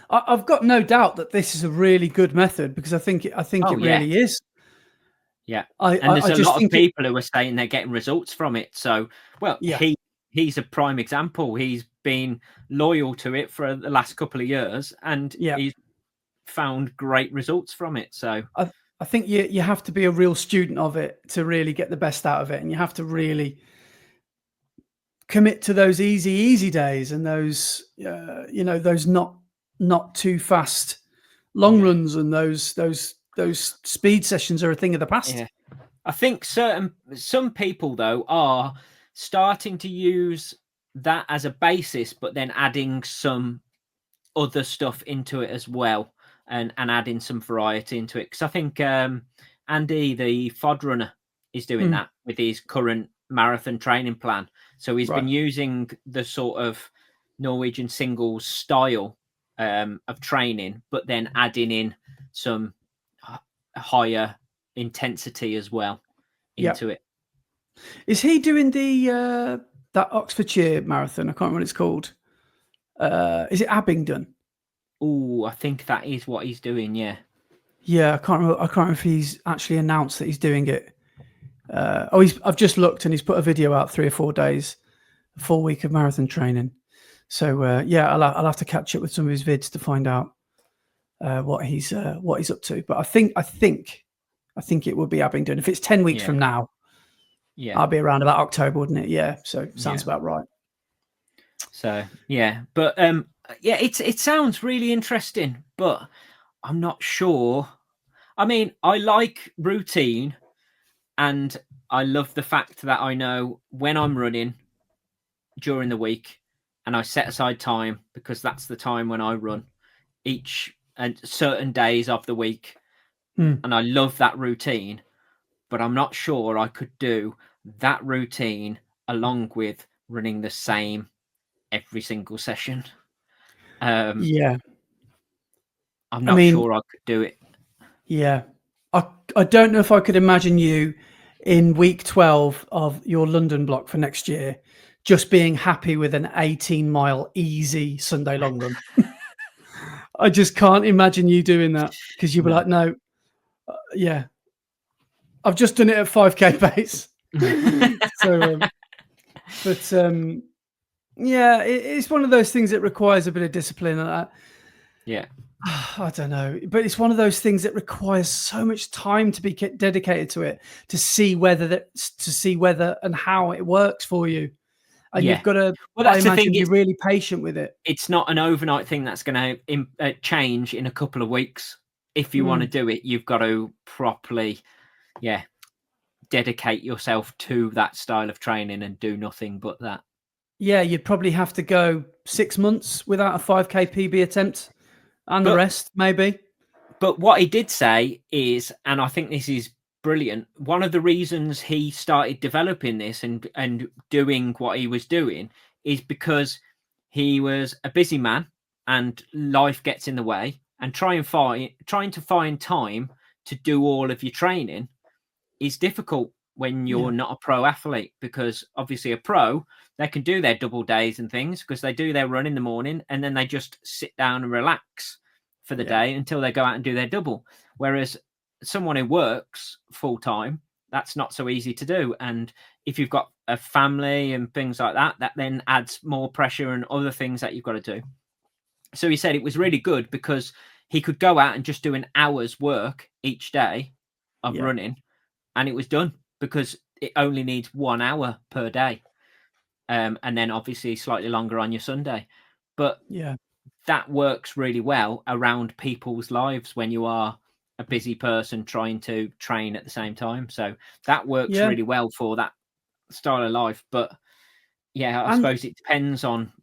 I've got no doubt that this is a really good method, because I think it really is. Yeah. And there's a lot of people who are saying they're getting results from it. So, well, he's a prime example. He's been loyal to it for the last couple of years, and he's found great results from it. So I think you have to be a real student of it to really get the best out of it. And you have to really commit to those easy days and those, those not too fast long runs, and those speed sessions are a thing of the past. Yeah. I think some people though are starting to use that as a basis, but then adding some other stuff into it as well, and adding some variety into it. Because I think Andy, the FOD runner, is doing that with his current marathon training plan. So he's been using the sort of Norwegian singles style of training, but then adding in some higher intensity as well into it. Is he doing the that Oxfordshire marathon? I can't remember what it's called. Is it Abingdon? Oh, I think that is what he's doing. Yeah. I can't remember if he's actually announced that he's doing it. I've just looked, and he's put a video out 3 or 4 days, a full week of marathon training. So I'll have to catch up with some of his vids to find out what he's up to. But I think it would be Abingdon. If it's 10 weeks from now, I'll be around about October, wouldn't it? Yeah. So sounds about right. So but it sounds really interesting, but I'm not sure. I mean, I like routine, and I love the fact that I know when I'm running during the week, and I set aside time, because that's the time when I run each and certain days of the week. And I love that routine, but I'm not sure I could do that routine along with running the same every single session. I'm not sure I could do it. Yeah. I don't know if I could imagine you in week 12 of your London block for next year just being happy with an 18-mile easy Sunday long run. I just can't imagine you doing that, because you'll be like, no, I've just done it at 5k pace. It's one of those things that requires a bit of discipline. I don't know, but it's one of those things that requires so much time to be dedicated to it, to see whether and how it works for you. And you've got to, I imagine, be really patient with it. It's not an overnight thing that's going to change in a couple of weeks. If you want to do it, you've got to properly, dedicate yourself to that style of training and do nothing but that. Yeah, you'd probably have to go 6 months without a 5k PB attempt, and the rest maybe. But what he did say is, and I think this is brilliant, one of the reasons he started developing this and doing what he was doing is because he was a busy man and life gets in the way, and trying to find time to do all of your training is difficult when you're not a pro athlete, because obviously a pro, they can do their double days and things because they do their run in the morning and then they just sit down and relax for the day until they go out and do their double. Whereas someone who works full time, that's not so easy to do. And if you've got a family and things like that, that then adds more pressure and other things that you've got to do. So he said it was really good because he could go out and just do an hour's work each day of running, and it was done, because it only needs 1 hour per day. And then obviously slightly longer on your Sunday. But that works really well around people's lives when you are a busy person trying to train at the same time. So that works Yeah. really well for that style of life. But yeah, I And suppose it depends on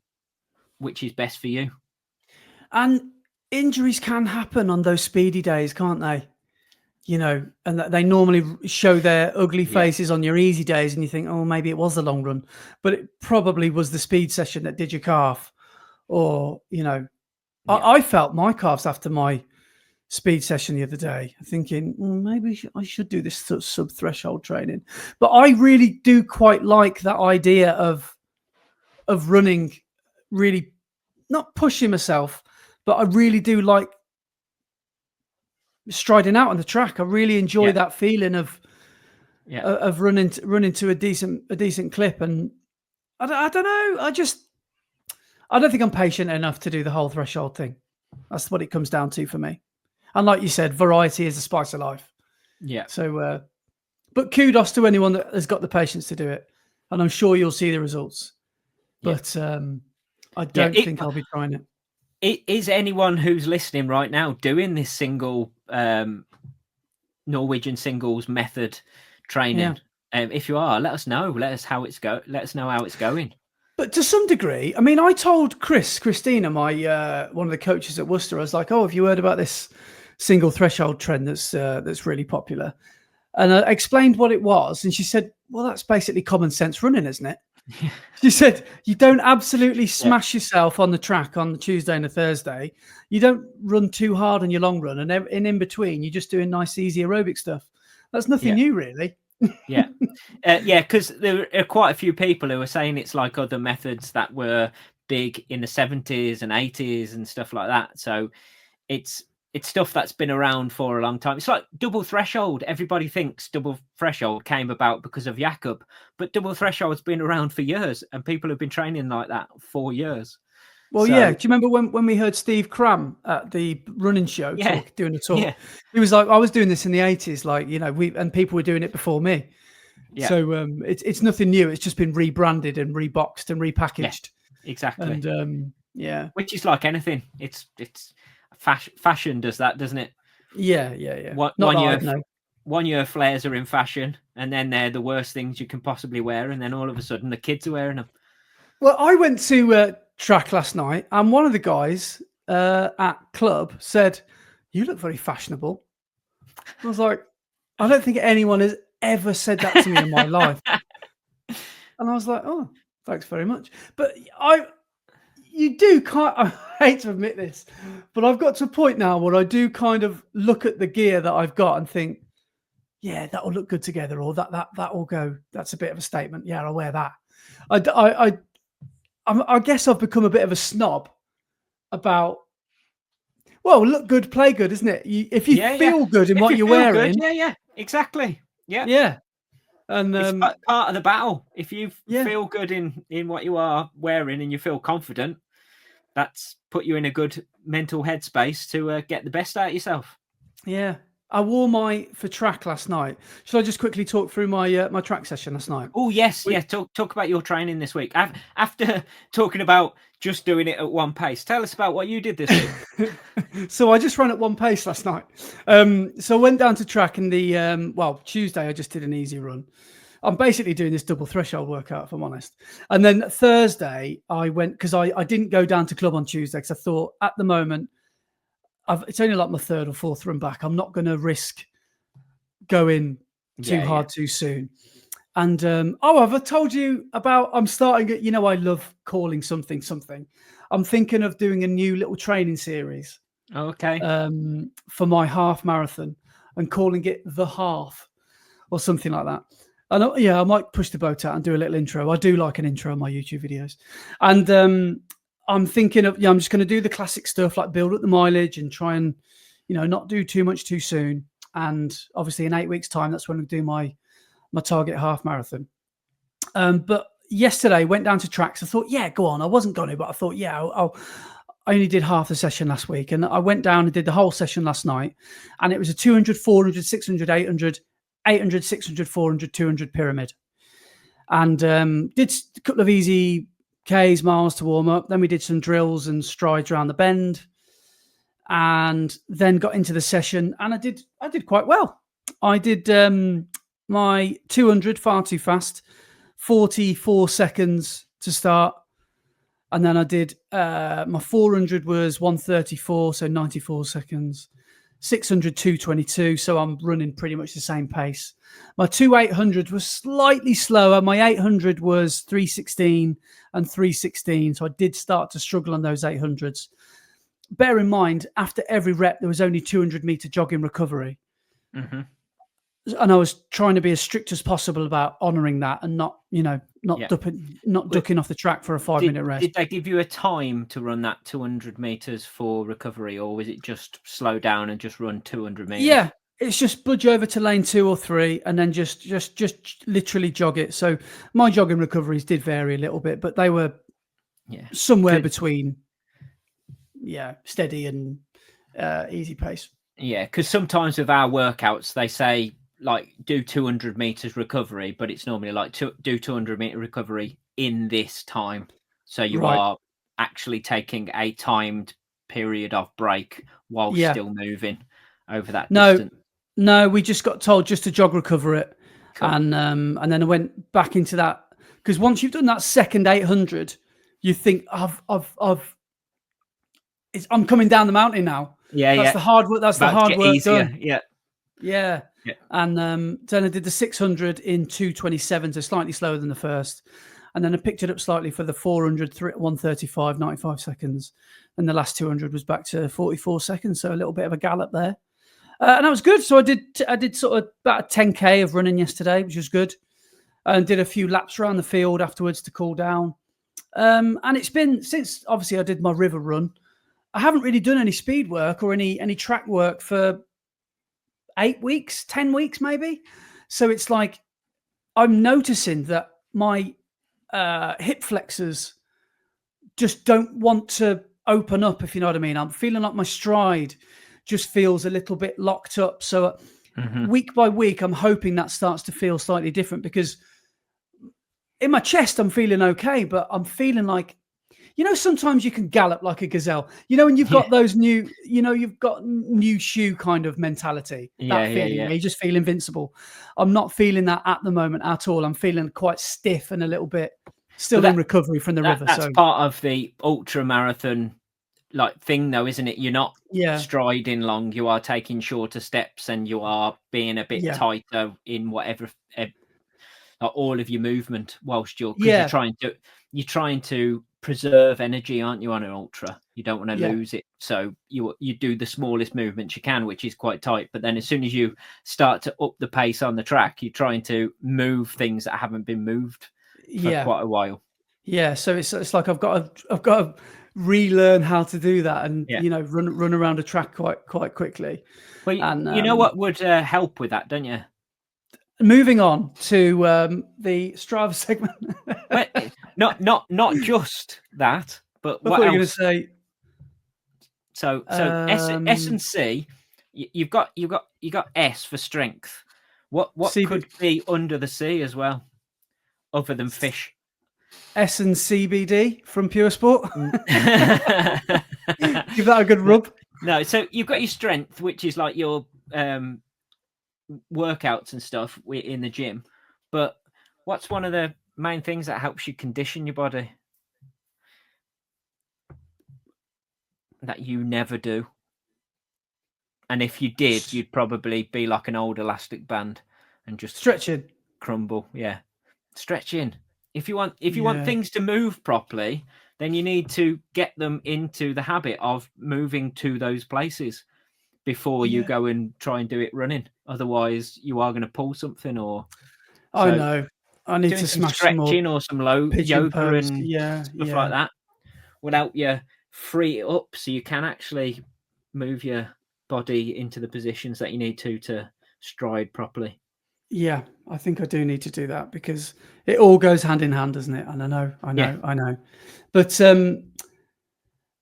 which is best for you. and injuries can happen on those speedy days, can't they? And they normally show their ugly Yeah. faces on your easy days, and you think, oh, maybe it was the long run, but it probably was the speed session that did your calf. Or, Yeah. I felt my calves after my speed session the other day, thinking maybe I should do this sub threshold training. But I really do quite like that idea of running, really not pushing myself, but I really do like striding out on the track. I really enjoy Yeah. that feeling of running to a decent clip. And I don't know. I don't think I'm patient enough to do the whole threshold thing. That's what it comes down to for me. And like you said, variety is the spice of life. Yeah. So, but kudos to anyone that has got the patience to do it, and I'm sure you'll see the results. But I don't think I'll be trying it. Is anyone who's listening right now doing this single Norwegian singles method training? Yeah. If you are, let us know. Let us know how it's going. But to some degree, I mean, I told Christina, my one of the coaches at Worcester, I was like, "Oh, have you heard about this single threshold trend that's really popular?" And I explained what it was, and she said, "Well, that's basically common sense running, isn't it?" She said, "You don't absolutely smash yourself on the track on the Tuesday and the Thursday. You don't run too hard on your long run, and in between, you're just doing nice, easy aerobic stuff. That's nothing new, really." Yeah. Because there are quite a few people who are saying it's like other methods that were big in the 70s and 80s and stuff like that. So it's stuff that's been around for a long time. It's like double threshold. Everybody thinks double threshold came about because of Jakob, but double threshold's been around for years, and people have been training like that for years. Well, do you remember when we heard Steve Cram at the running show doing a talk? Yeah. He was like, "I was doing this in the 80s, and people were doing it before me." Yeah. So it's nothing new. It's just been rebranded and reboxed and repackaged. Yeah, exactly. And which is like anything. It's fashion does that, doesn't it? Yeah. One year flares are in fashion, and then they're the worst things you can possibly wear, and then all of a sudden the kids are wearing them. Well, I went to track last night, and one of the guys at club said, "You look very fashionable." I was like, I don't think anyone has ever said that to me in my life. And I was like, "Oh, thanks very much." But I hate to admit this, but I've got to a point now where I do kind of look at the gear that I've got and think, yeah, that will look good together, or that will go. That's a bit of a statement. Yeah, I'll wear that. I guess I've become a bit of a snob about, well, look good, play good, isn't it? If you feel good in what you're wearing. Good, exactly. Yeah. Yeah. And it's part of the battle. If you feel good in what you are wearing and you feel confident, that's put you in a good mental headspace to get the best out of yourself. Yeah. I wore for track last night. Should I just quickly talk through my my track session last night? Oh yes, Talk about your training this week. After talking about just doing it at one pace, tell us about what you did this week. So I just ran at one pace last night. So I went down to track, and Tuesday I just did an easy run. I'm basically doing this double threshold workout, if I'm honest. And then Thursday I went, because I didn't go down to club on Tuesday because I thought at the moment it's only like my third or fourth run back. I'm not going to risk going too hard too soon. And have I told you about? I'm starting at. I love calling something. I'm thinking of doing a new little training series. Okay. For my half marathon, and calling it the half, or something like that. And I might push the boat out and do a little intro. I do like an intro on my YouTube videos, and I'm thinking of I'm just going to do the classic stuff, like build up the mileage and try and not do too much too soon. And obviously in 8 weeks' time, that's when I do my target half marathon. But yesterday went down to tracks. I thought, yeah, go on. I wasn't going to, but I thought, yeah, I only did half the session last week, and I went down and did the whole session last night. And it was a 200, 400, 600, 800, 800, 600, 400, 200 pyramid. And did a couple of easy Ks, miles to warm up. Then we did some drills and strides around the bend. and then got into the session, and I did quite well. I did my 200 far too fast, 44 seconds to start. And then I did my 400 was 134, so 94 seconds. 600, 222, so I'm running pretty much the same pace. My 800 was slightly slower. My 800 was 316 and 316, so I did start to struggle on those 800s. Bear in mind, after every rep, there was only 200-meter jogging recovery. Mm-hmm. And I was trying to be as strict as possible about honouring that and not ducking off the track for a 5-minute rest. Did they give you a time to run that 200 meters for recovery, or was it just slow down and just run 200 meters? Yeah, it's just budge over to lane 2 or 3 and then just literally jog it. So my jogging recoveries did vary a little bit, but they were somewhere between steady and easy pace. Yeah, because sometimes with our workouts, they say, like, do 200 meters recovery, but it's normally like do 200 meter recovery in this time. So you are actually taking a timed period of break while still moving over that distance. No, we just got told just to jog recover it. Cool. And then I went back into that, because once you've done that second 800, you think I'm coming down the mountain now. That's the hard work. That's the hard work easier. done. Yeah. And then I did the 600 in 2:27, so slightly slower than the first. And then I picked it up slightly for the 400, 135, 95 seconds. And the last 200 was back to 44 seconds, so a little bit of a gallop there. And that was good. So I did sort of about a 10K of running yesterday, which was good. And did a few laps around the field afterwards to cool down. And it's been, since obviously I did my river run, I haven't really done any speed work or any track work for 8 weeks, 10 weeks maybe. So it's like I'm noticing that my hip flexors just don't want to open up, if you know what I mean. I'm feeling like my stride just feels a little bit locked up. So week by week, I'm hoping that starts to feel slightly different, because in my chest, I'm feeling okay, but I'm feeling like, sometimes you can gallop like a gazelle, when you've got those new, you've got new shoe kind of mentality, that feeling where you just feel invincible. I'm not feeling that at the moment at all. I'm feeling quite stiff and a little bit still in recovery from the river. That's part of the ultra marathon thing though, isn't it? You're not striding long, you are taking shorter steps, and you are being a bit tighter in whatever, all of your movement whilst you're trying to preserve energy, aren't you, on an ultra? You don't want to lose it, so you do the smallest movements you can, which is quite tight. But then as soon as you start to up the pace on the track, you're trying to move things that haven't been moved for quite a while. So it's like I've got to relearn how to do that, and run around a track quite quickly. Well, and you know what would help with that, don't you? Moving on to the Strava segment. not just that, but what else? You're going to say. So S and C, you've got S for strength. What could be under the C as well, other than fish? S and CBD from Pure Sport. Give that a good rub. No, so you've got your strength, which is like your workouts and stuff in the gym. But what's one of the main things that helps you condition your body that you never do? And if you did, you'd probably be like an old elastic band and just stretching, crumble. Yeah, stretching. If you want things to move properly, then you need to get them into the habit of moving to those places before you go and try and do it running. Otherwise, you are going to pull something. I know. I need to some smash stretching some or some low yoga pose. and stuff like that will help you free it up, so you can actually move your body into the positions that you need to stride properly. Yeah, I think I do need to do that, because it all goes hand in hand, doesn't it? And I know. But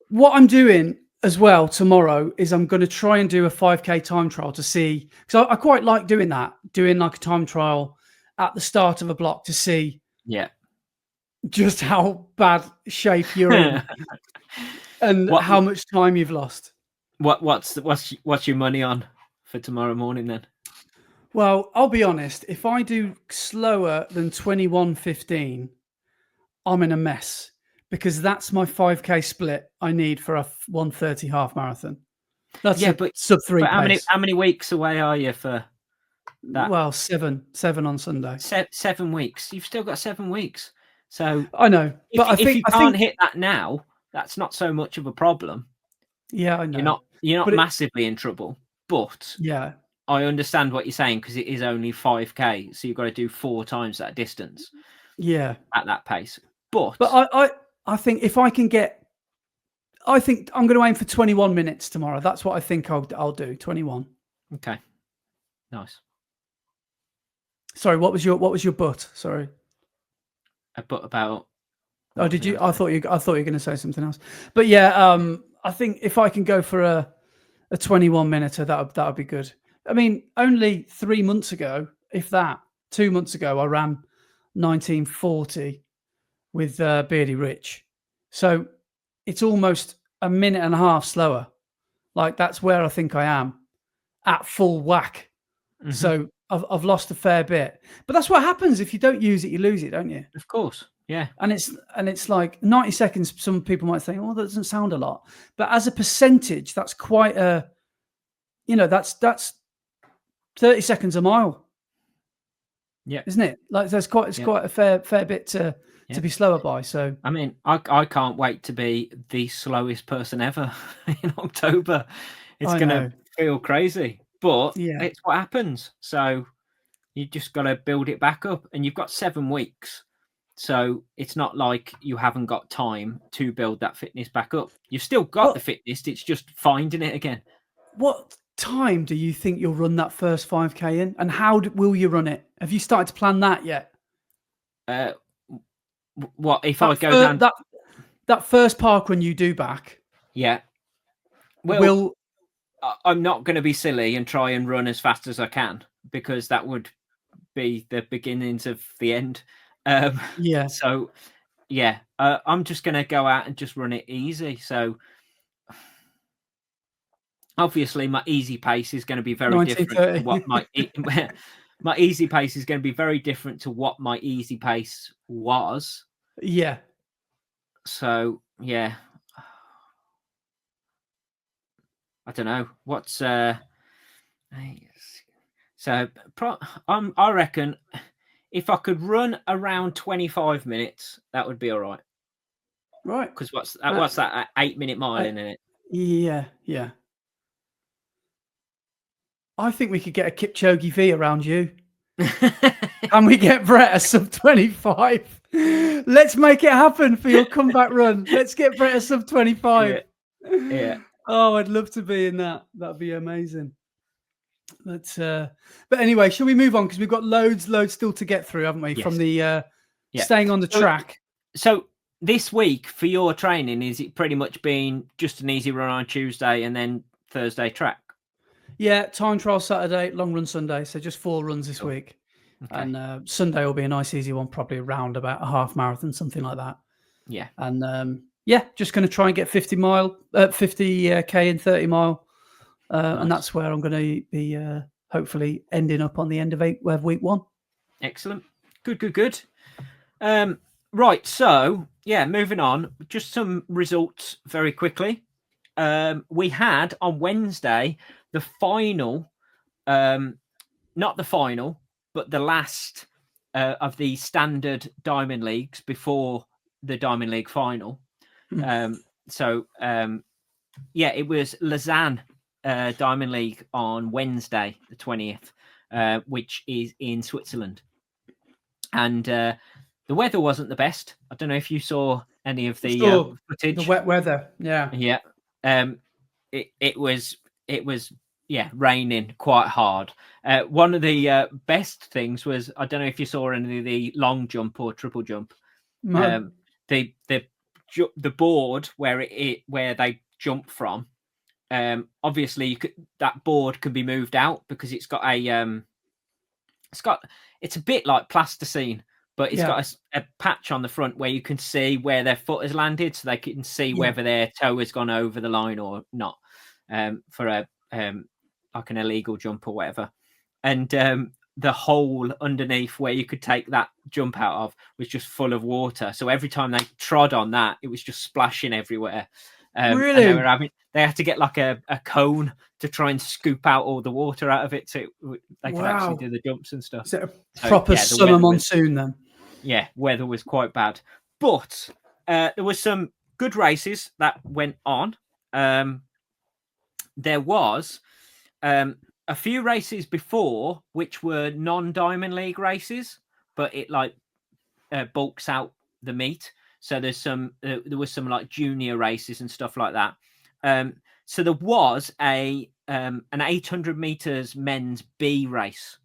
what I'm doing as well tomorrow is I'm going to try and do a 5K time trial to see, because I quite like doing like a time trial at the start of a block to see just how bad shape you're in and how much time you've lost. What's your money on for tomorrow morning then? Well, I'll be honest. If I do slower than 21:15, I'm in a mess because that's my 5K split I need for a 1:30 half marathon. That's Yeah, a sub 3 but pace. how many weeks away are you for that? Well, seven on Sunday. 7 weeks. You've still got 7 weeks. So I know, but if you I can't think hit that now, that's not so much of a problem. yeah, I know. You're not But massively in trouble. But yeah, I understand what you're saying because it is only 5K, so you've got to do 4 times that distance yeah. at that pace. But But I think if I can get, I think I'm going to aim for 21 minutes tomorrow. That's what I think I'll do. 21. okay, nice. Sorry, what was your butt? Sorry. But about Oh, what did did you? I say? I thought you were going to say something else. But yeah, I think if I can go for a 21 minute, that would be good. I mean, only 3 months ago, if that, 2 months ago, I ran 1940 with Beardy Rich. So it's almost a minute and a half slower. Like that's where I think I am at full whack. Mm-hmm. So I've lost a fair bit. But that's what happens if you don't use it, you lose it, don't you? Of course, yeah. And it's like 90 seconds. Some people might think, "Oh, that doesn't sound a lot," but as a percentage, that's quite a, that's 30 seconds a mile. Yeah, isn't it? Like it's quite a fair bit to be slower by. So I mean, I can't wait to be the slowest person ever in October. It's I gonna know, feel crazy, but yeah. it's what happens. So you just got to build it back up, and you've got 7 weeks. So it's not like you haven't got time to build that fitness back up. You've still got the fitness. It's just finding it again. What time do you think you'll run that first 5K in, and how will you run it? Have you started to plan that yet? What if I go down that first park run you do back? Yeah. Well, I'm not going to be silly and try and run as fast as I can because that would be the beginnings of the end. Yeah. So, yeah, I'm just going to go out and just run it easy. So, obviously, my easy pace is going to be very different to what my easy pace is going to be very different to what my easy pace was. Yeah. So, yeah. I don't know what's so I reckon if I could run around 25 minutes, that would be all right. Right. Because what's that 8-minute mile in it? Yeah. I think we could get a Kipchoge V around you. And we get Brett a sub 25. Let's make it happen for your comeback run. Let's get Brett a sub 25. Yeah. Oh, I'd love to be in that. That'd be amazing. But anyway, shall we move on? Because we've got loads still to get through, haven't we? Yes. From the staying on the track. So this week for your training, is it pretty much been just an easy run on Tuesday and then Thursday track? Yeah, time trial Saturday, long run Sunday. So just 4 runs this week. Okay. And Sunday will be a nice easy one, probably around about a half marathon, something like that. Yeah. And just going to try and get 50K in 30 mile. Nice. And that's where I'm going to be hopefully ending up on the end of week 1. Excellent. Good. Right. So moving on, just some results very quickly. We had on Wednesday the final, not the final, but the last of the standard Diamond Leagues before the Diamond League final. It was Lausanne Diamond League on Wednesday, the 20th, which is in Switzerland. And the weather wasn't the best. I don't know if you saw any of the footage. The wet weather, yeah. Yeah. It was raining quite hard. One of the best things was, I don't know if you saw any of the long jump or triple jump. No. The board where they jump from. Obviously, that board can be moved out because it's got it's a bit like plasticine, but it's got a patch on the front where you can see where their foot has landed, so they can see whether their toe has gone over the line or not. for a like an illegal jump or whatever, and the hole underneath where you could take that jump out of was just full of water. So every time they trod on that, it was just splashing everywhere. Really? And they had to get like a cone to try and scoop out all the water out of it, so they could actually do the jumps and stuff. Is it a proper summer monsoon then? Yeah, weather was quite bad, but there was some good races that went on. There was a few races before which were non-Diamond League races, but it like bulks out the meet. So there's some there was some like junior races and stuff like that. So there was an 800 meters men's B race.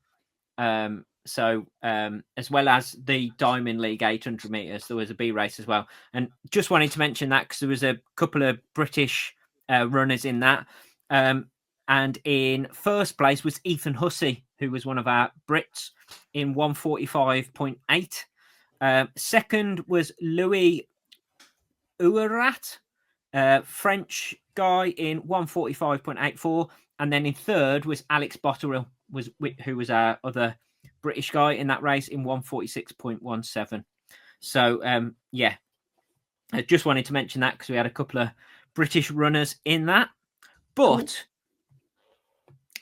So as well as the Diamond League 800 meters, there was a B race as well. And just wanted to mention that because there was a couple of British runners in that. And in first place was Ethan Hussey, who was one of our Brits in 145.8. Second was Louis Uarat, French guy in 145.84. And then in third was Alex Botterill, who was our other British guy in that race in 146.17. So, yeah, I just wanted to mention that because we had a couple of British runners in that. But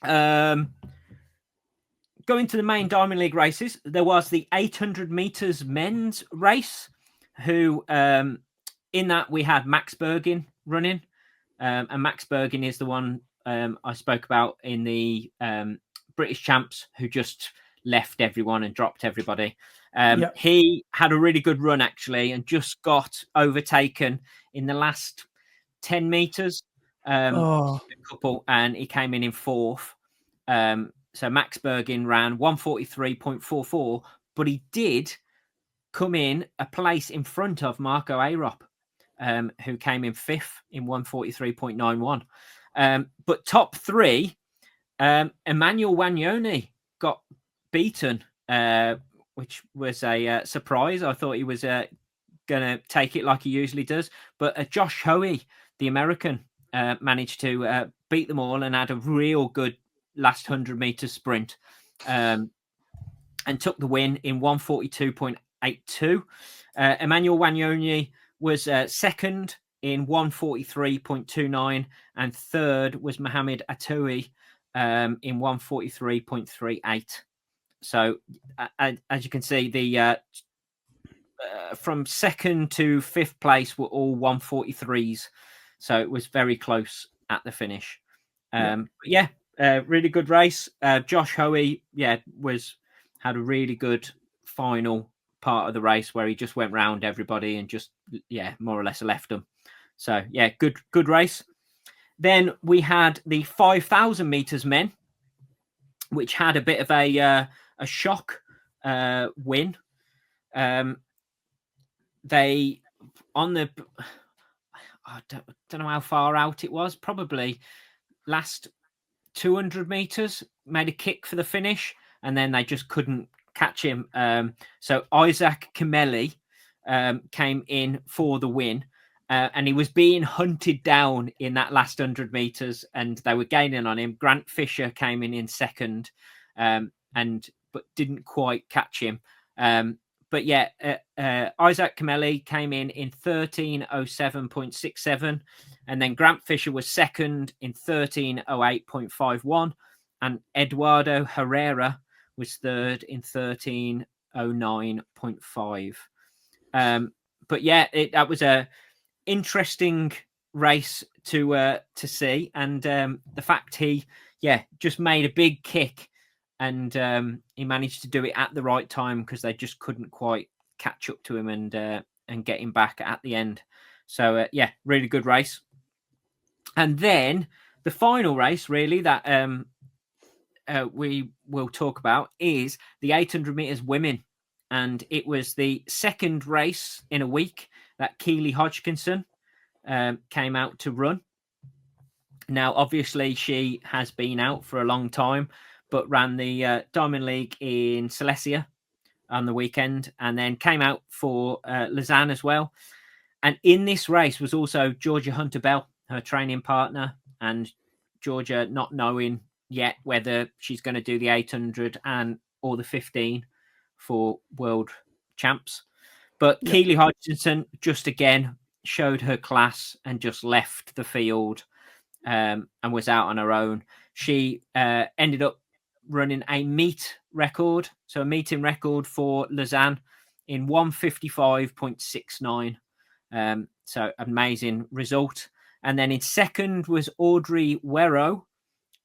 going to the main Diamond League races, there was the 800 meters men's race, who in that we had Max Bergin running. And Max Bergin is the one I spoke about in the British champs who just left everyone and dropped everybody. He had a really good run actually and just got overtaken in the last 10 meters. A couple, and he came in fourth. So Max Bergin ran 143.44, but he did come in a place in front of Marco Arup, who came in fifth in 143.91. But top three, Emmanuel Wagnoni got beaten, which was a surprise. I thought he was going to take it like he usually does. But Josh Hoey, the American, managed to beat them all and had a real good last 100 meter sprint, and took the win in 142.82. Emmanuel Wagnoni was second in 143.29, and third was Mohamed Atoui in 143.38. So as you can see, the from second to fifth place were all 143s. So it was very close at the finish. Really good race. Josh Hoey, had a really good final part of the race where he just went round everybody and just more or less left them. So good race. Then we had the 5,000 meters men, which had a bit of a shock win. They on the I don't know how far out it was, probably last 200 meters, made a kick for the finish, and then they just couldn't catch him. So Isaac Kimeli came in for the win, and he was being hunted down in that last 100 meters, and they were gaining on him. Grant Fisher came in second, but didn't quite catch him. Isaac Kimeli came in 13:07.67, and then Grant Fisher was second in 13:08.51, and Eduardo Herrera was third in 13:09.5. That was a interesting race to see, and the fact he just made a big kick. And he managed to do it at the right time because they just couldn't quite catch up to him and get him back at the end. So, really good race. And then the final race, really, that we will talk about is the 800 meters women. And it was the second race in a week that Keely Hodgkinson came out to run. Now, obviously, she has been out for a long time, but ran the Diamond League in Silesia on the weekend, and then came out for Lausanne as well. And in this race was also Georgia Hunter-Bell, her training partner, and Georgia not knowing yet whether she's going to do the 800 or the 15 for world champs. But Yep. Keely Hodgkinson just again showed her class and just left the field and was out on her own. She ended up running a meet record, so a meeting record for Lausanne in 1:55.69. So amazing result. And then in second was Audrey Werrow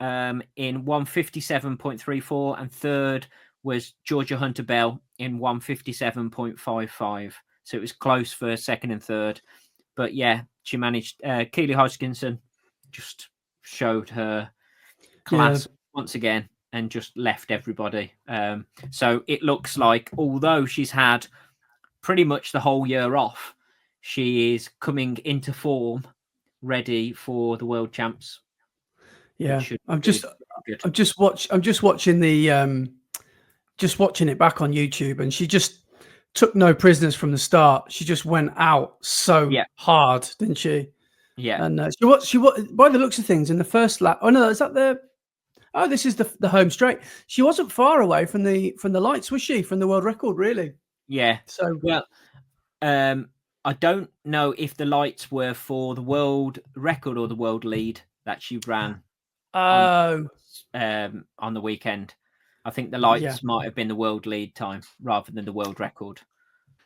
in 1:57.34, and third was Georgia Hunter Bell in 1:57.55. So it was close for second and third. But yeah, she managed. Keely Hodgkinson just showed her class once again and just left everybody. So it looks like, although she's had pretty much the whole year off, she is coming into form, ready for the world champs. Yeah, I'm just watching it back on YouTube, and she just took no prisoners from the start. She just went out so hard, didn't she? Yeah. And she by the looks of things in the first lap. Oh no, is that the? Oh, this is the home straight. She wasn't far away from the lights, was she? From the world record, really? Yeah. So well, I don't know if the lights were for the world record or the world lead that she ran. On the weekend. I think the lights might have been the world lead time rather than the world record.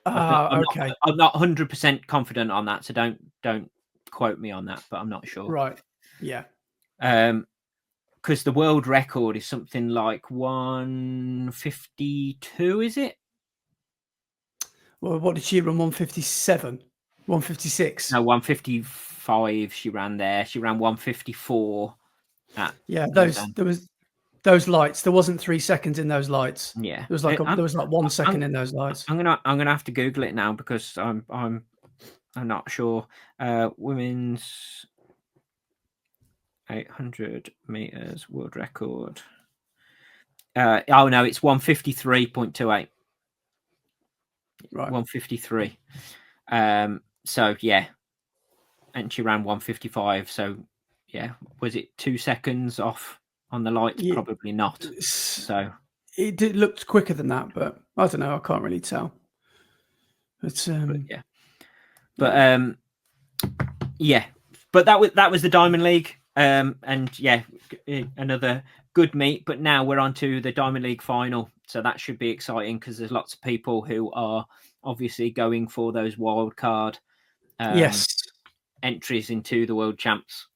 Okay. I'm not 100% confident on that, so don't quote me on that, but I'm not sure. Right. Yeah. Because the world record is something like 152, is it? Well, what did she run? 157, 156. No, 155. She ran there. She ran 154. There was those lights. There wasn't 3 seconds in those lights. Yeah, there was like 1 second in those lights. I'm gonna have to Google it now because I'm not sure. Women's 800 meters world record. Oh no, it's 153.28. Right, 153. So yeah, and she ran 155. So yeah, was it 2 seconds off on the lights? Yeah. Probably not. So it looked quicker than that, but I don't know. I can't really tell. But that was the Diamond League. And yeah, another good meet. But now we're on to the Diamond League final. So that should be exciting because there's lots of people who are obviously going for those wild card entries into the world champs.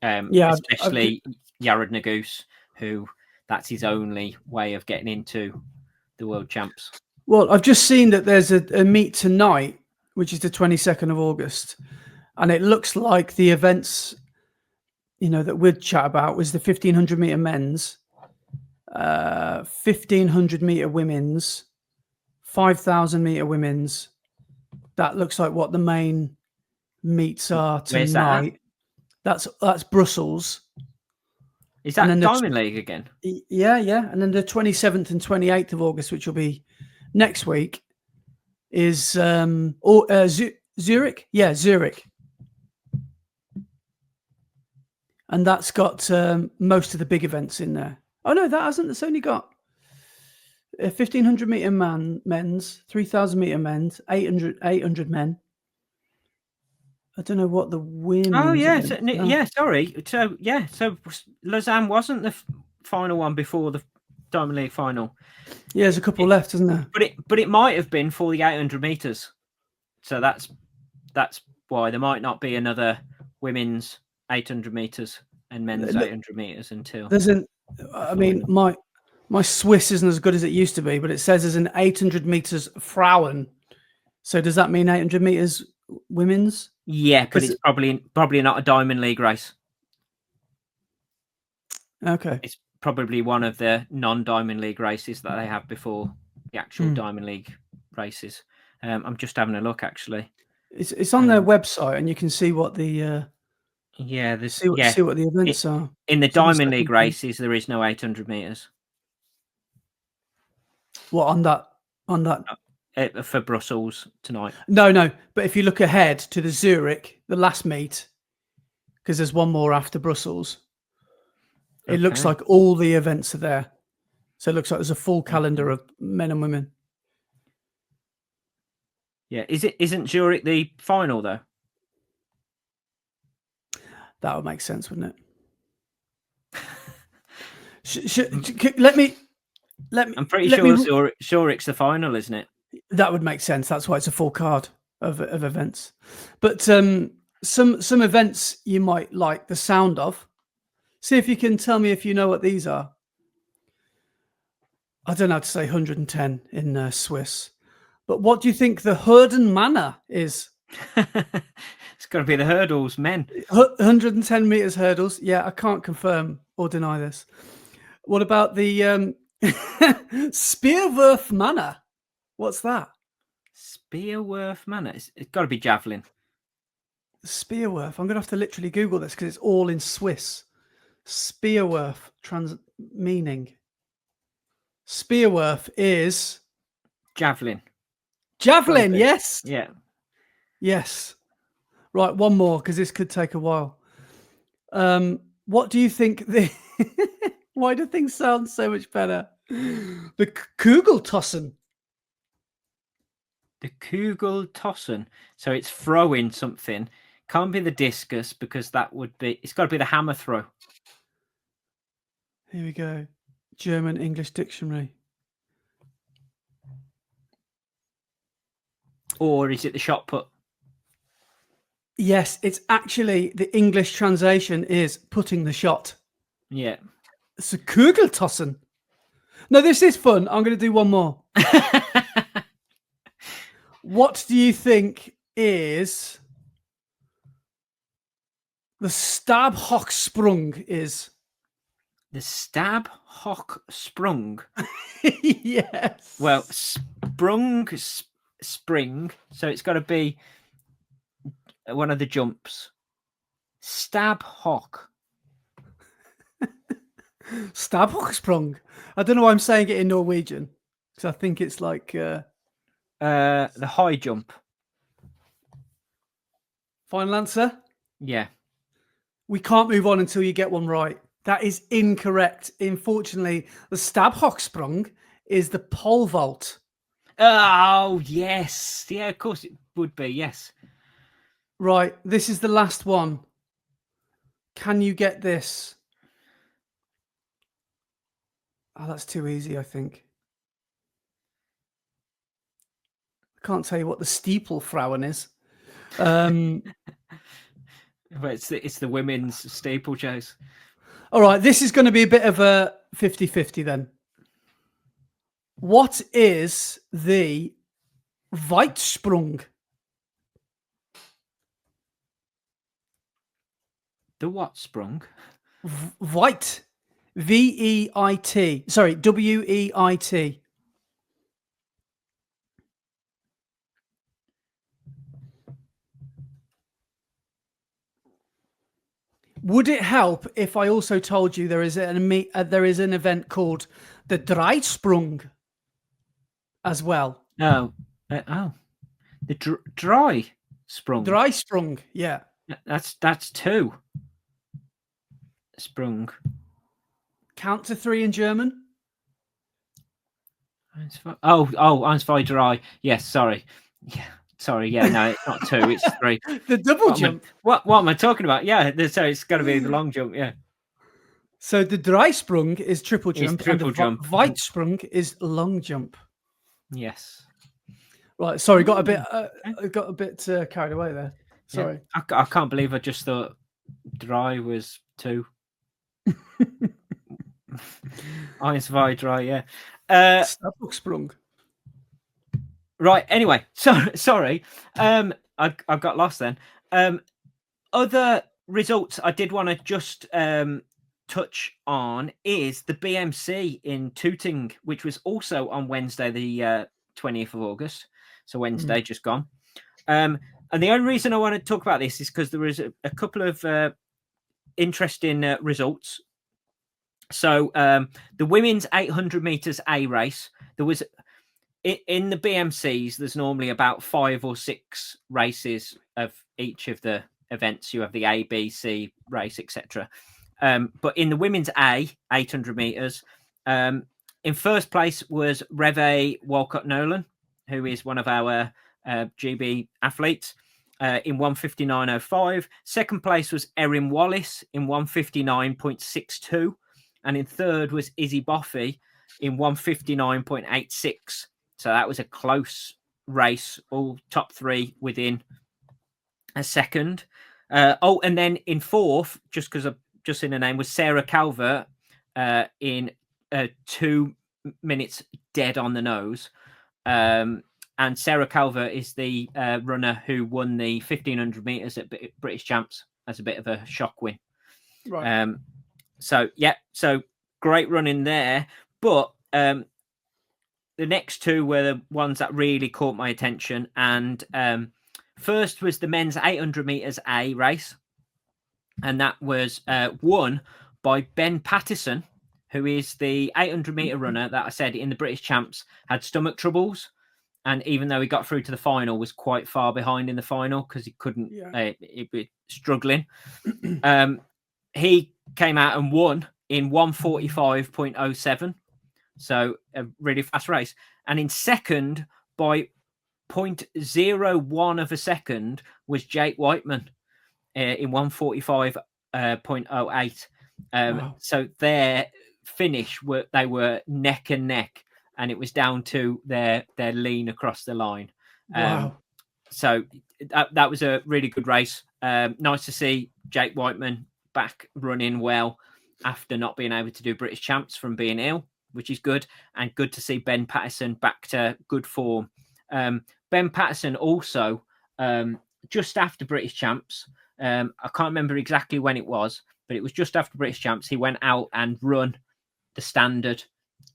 Especially Jared Nagus, who that's his only way of getting into the world champs. Well, I've just seen that there's a meet tonight, which is the 22nd of August. And it looks like the events, that we'd chat about was the 1500 meter men's, 1500 meter women's, 5000 meter women's. That looks like what the main meets are tonight. That's Brussels. Is that Diamond League again? Yeah. And then the 27th and 28th of August, which will be next week, is Zurich. Yeah, Zurich. And that's got most of the big events in there. Oh, no, that hasn't. It's only got 1500 meter men's, 3000 meter men's, 800 men. I don't know what the women. Oh, yeah. Sorry. So Lausanne wasn't the final one before the Diamond League final. Yeah, there's a couple left, isn't there? But it might have been for the 800 meters. So that's why there might not be another women's 800 meters and men's 800 meters until my Swiss isn't as good as it used to be, but it says there's an 800 meters Frauen. So does that mean 800 meters women's? Yeah, but it's probably not a Diamond League race. Okay. It's probably one of the non-Diamond League races that they have before the actual Diamond League races. I'm just having a look actually. It's on their website, and you can see what the see what the events are. In the Diamond League races, there is no 800 meters. What on that? For Brussels tonight. No. But if you look ahead to the Zurich, the last meet, because there's one more after Brussels. It looks Okay. like all the events are there. So it looks like there's a full calendar of men and women. Yeah. Isn't Zurich the final though? That would make sense, wouldn't it? Let me. I'm pretty Let sure me. Zurich's the final, isn't it? That would make sense. That's why it's a full card of events. But some events you might like the sound of. See if you can tell me if you know what these are. I don't know how to say 110 in Swiss, but what do you think the Hurden Manor is? It's got to be the hurdles, men. 110 meters hurdles. Yeah, I can't confirm or deny this. What about the Spearworth Manor? What's that? Spearworth Manor. It's got to be javelin. Spearworth. I'm going to have to literally Google this because it's all in Swiss. Spearworth meaning. Spearworth is Javelin. javelin. Yes. Yeah. Yes. Right. One more because this could take a while. What do you think? Why do things sound so much better? The Kugeltossen. The Kugeltossen. So it's throwing something. Can't be the discus because that would be. It's got to be the hammer throw. Here we go. German English dictionary. Or is it the shot put? Yes, it's actually the English translation is putting the shot. Yeah. It's a Kugeltossen. No, this is fun. I'm going to do one more. What do you think is the Stabhochsprung is? The Stabhochsprung. Yes. Well, spring. So it's got to be one of the jumps. Stabhoch. Stabhochsprung. I don't know why I'm saying it in Norwegian because I think it's like the high jump. Final answer? Yeah. We can't move on until you get one right. That is incorrect. Unfortunately, the Stabhochsprung is the pole vault. Oh, yes. Yeah, of course it would be. Yes. Right. This is the last one. Can you get this? Oh, that's too easy, I think. I can't tell you what the Steeplefrauen is. Well, it's the women's steeplechase. All right. This is going to be a bit of a 50-50 then. What is the Weitsprung? The what sprung? Weit. V-E-I-T. Sorry, W-E-I-T. Would it help if I also told you there is an event called the Dreisprung as well? No. The dry sprung. Dreisprung, yeah. That's two. Sprung. Count to three in German. I'm zwei dry. Yes, sorry. Yeah. Sorry, yeah, no, it's not two, it's three. The double jump. What am I talking about? Yeah, so it's got to be the long jump, yeah. So the Dreisprung is triple jump, triple and jump. the Weitsprung is long jump. Yes. Right, sorry, got a bit carried away there. Sorry. Yeah. I can't believe I just thought dry was two. Eins, zwei, dry, yeah. Stabhochsprung. Right. Anyway, sorry. I got lost then. Other results I did want to just touch on is the BMC in Tooting, which was also on Wednesday, the 20th of August. So Wednesday just gone. And the only reason I want to talk about this is because there was a couple of interesting results. So the women's 800 meters A race, there was. In the BMCs, there's normally about 5 or 6 races of each of the events. You have the A, B, C race, etc. But in the women's A, 800 meters, in first place was Reve Walcott-Nolan, who is one of our GB athletes, in 1:59.05. Second place was Erin Wallace in 1:59.62. And in third was Izzy Boffey in 1:59.86. So that was a close race, all top three within a second. And then in fourth, just because of just in the name, was Sarah Calvert in 2 minutes dead on the nose. And Sarah Calvert is the runner who won the 1,500 meters at British Champs as a bit of a shock win. Right. So great running there. But the next two were the ones that really caught my attention. And first was the men's 800 meters A race. And that was won by Ben Pattison, who is the 800 meter runner that I said in the British Champs had stomach troubles. And even though he got through to the final, was quite far behind in the final because he couldn't, he'd be struggling. He came out and won in 1:45.07. So a really fast race. And in second by 0.01 of a second was Jake Whiteman in 1:45.08. Wow. So their finish they were neck and neck, and it was down to their lean across the line. Wow. So that was a really good race. Nice to see Jake Whiteman back running well after not being able to do British Champs from being ill, which is good. And good to see Ben Pattison back to good form. Ben Pattison also, just after British Champs, I can't remember exactly when it was, but it was just after British Champs, he went out and run the standard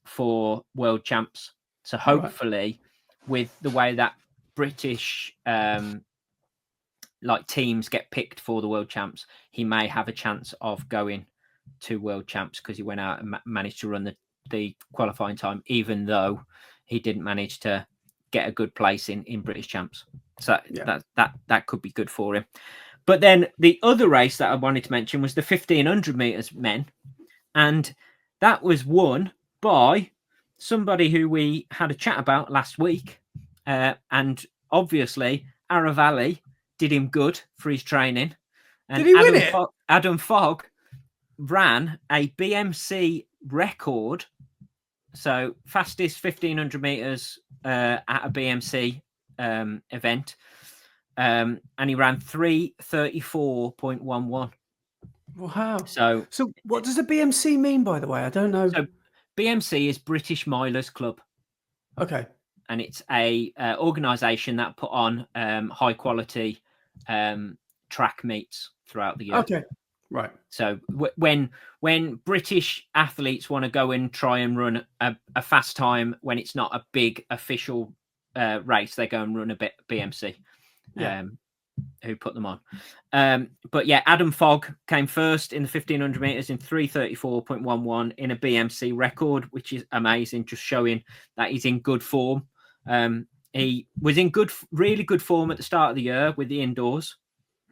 for World Champs. So hopefully with the way that British teams get picked for the World Champs, he may have a chance of going to World Champs because he went out and managed to run the qualifying time, even though he didn't manage to get a good place in British Champs. So that could be good for him. But then the other race that I wanted to mention was the 1,500 meters men. And that was won by somebody who we had a chat about last week. And obviously, Aravali did him good for his training. And did he win it? Adam Fogg ran a BMC record. So fastest 1,500 meters at a BMC event. And he ran 3:34.11. Wow. So what does a BMC mean, by the way? I don't know. So BMC is British Milers Club. Okay. And it's a organisation that put on high quality track meets throughout the year. Okay. Right. So when British athletes want to go and try and run a fast time when it's not a big official race, they go and run a bit BMC. Who put them on. But yeah, Adam Fogg came first in the 1,500 meters in 3:34.11 in a BMC record, which is amazing, just showing that he's in good form. He was in really good form at the start of the year with the indoors.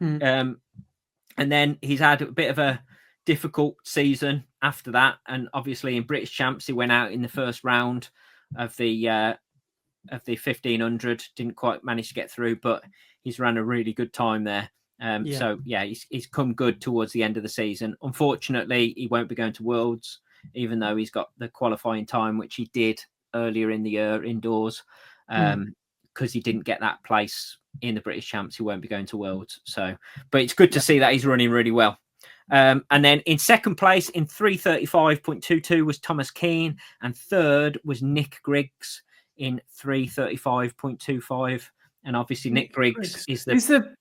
And then he's had a bit of a difficult season after that. And obviously in British Champs, he went out in the first round of the 1,500, didn't quite manage to get through, but he's ran a really good time there. So yeah, he's come good towards the end of the season. Unfortunately, he won't be going to Worlds, even though he's got the qualifying time, which he did earlier in the year indoors, because he didn't get that place in the British Champs. He won't be going to Worlds. So, but it's good to see that he's running really well. And then in second place in 3:35.22 was Thomas Keane, and third was Nick Griggs in 3:35.25. And obviously Nick Griggs is the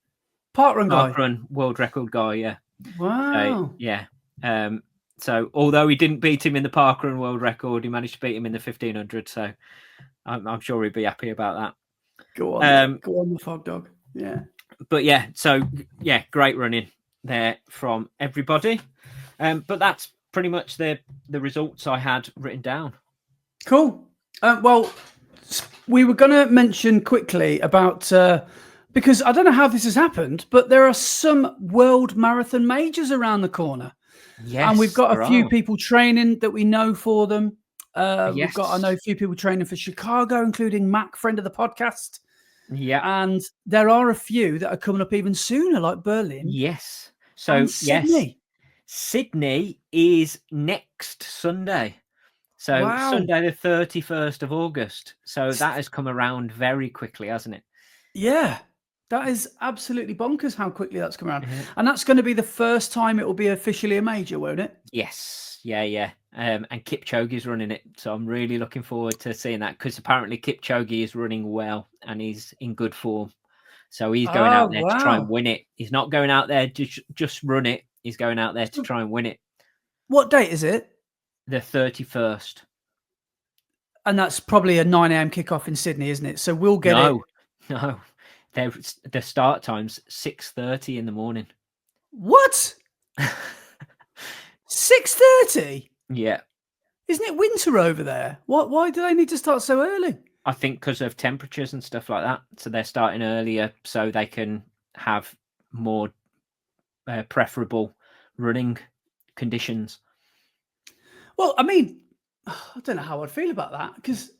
Parkrun world record guy. Yeah. Wow. So although he didn't beat him in the Parkrun world record, he managed to beat him in the 1,500. So I'm sure he'd be happy about that. Go on the Fog Dog. Yeah. But yeah, so yeah, great running there from everybody. But that's pretty much the results I had written down. Cool. Well, we were going to mention quickly about, because I don't know how this has happened, but there are some world marathon majors around the corner. Yes, And we've got there a few are. people training that we know for them. I know Yes. a few people training for Chicago, including Mac, friend of the podcast. Yeah. And there are a few that are coming up even sooner, like Berlin Yes. and So, yes, Sydney. Sydney is next Sunday. So, Wow. Sunday, the 31st of August. So, that has come around very quickly, hasn't it? Yeah. That is absolutely bonkers how quickly that's come around. Yeah. And that's going to be the first time it will be officially a major, won't it? Yes. Yeah, yeah. And Kipchoge's running it. So, I'm really looking forward to seeing that because apparently Kipchoge is running well and he's in good form. So, he's going Oh, out there to try and wow. win it. He's not going out there to just run it. He's going out there to So try and win it. what date is it? The 31st. And that's probably a 9 a.m. kickoff in Sydney, isn't it? So we'll get it. No. The start time's 6:30 in the morning. What? 6:30? Yeah. Isn't it winter over there? What? Why do they need to start so early? I think because of temperatures and stuff like that. So they're starting earlier so they can have more preferable running conditions. Well, I mean, I don't know how I'd feel about that because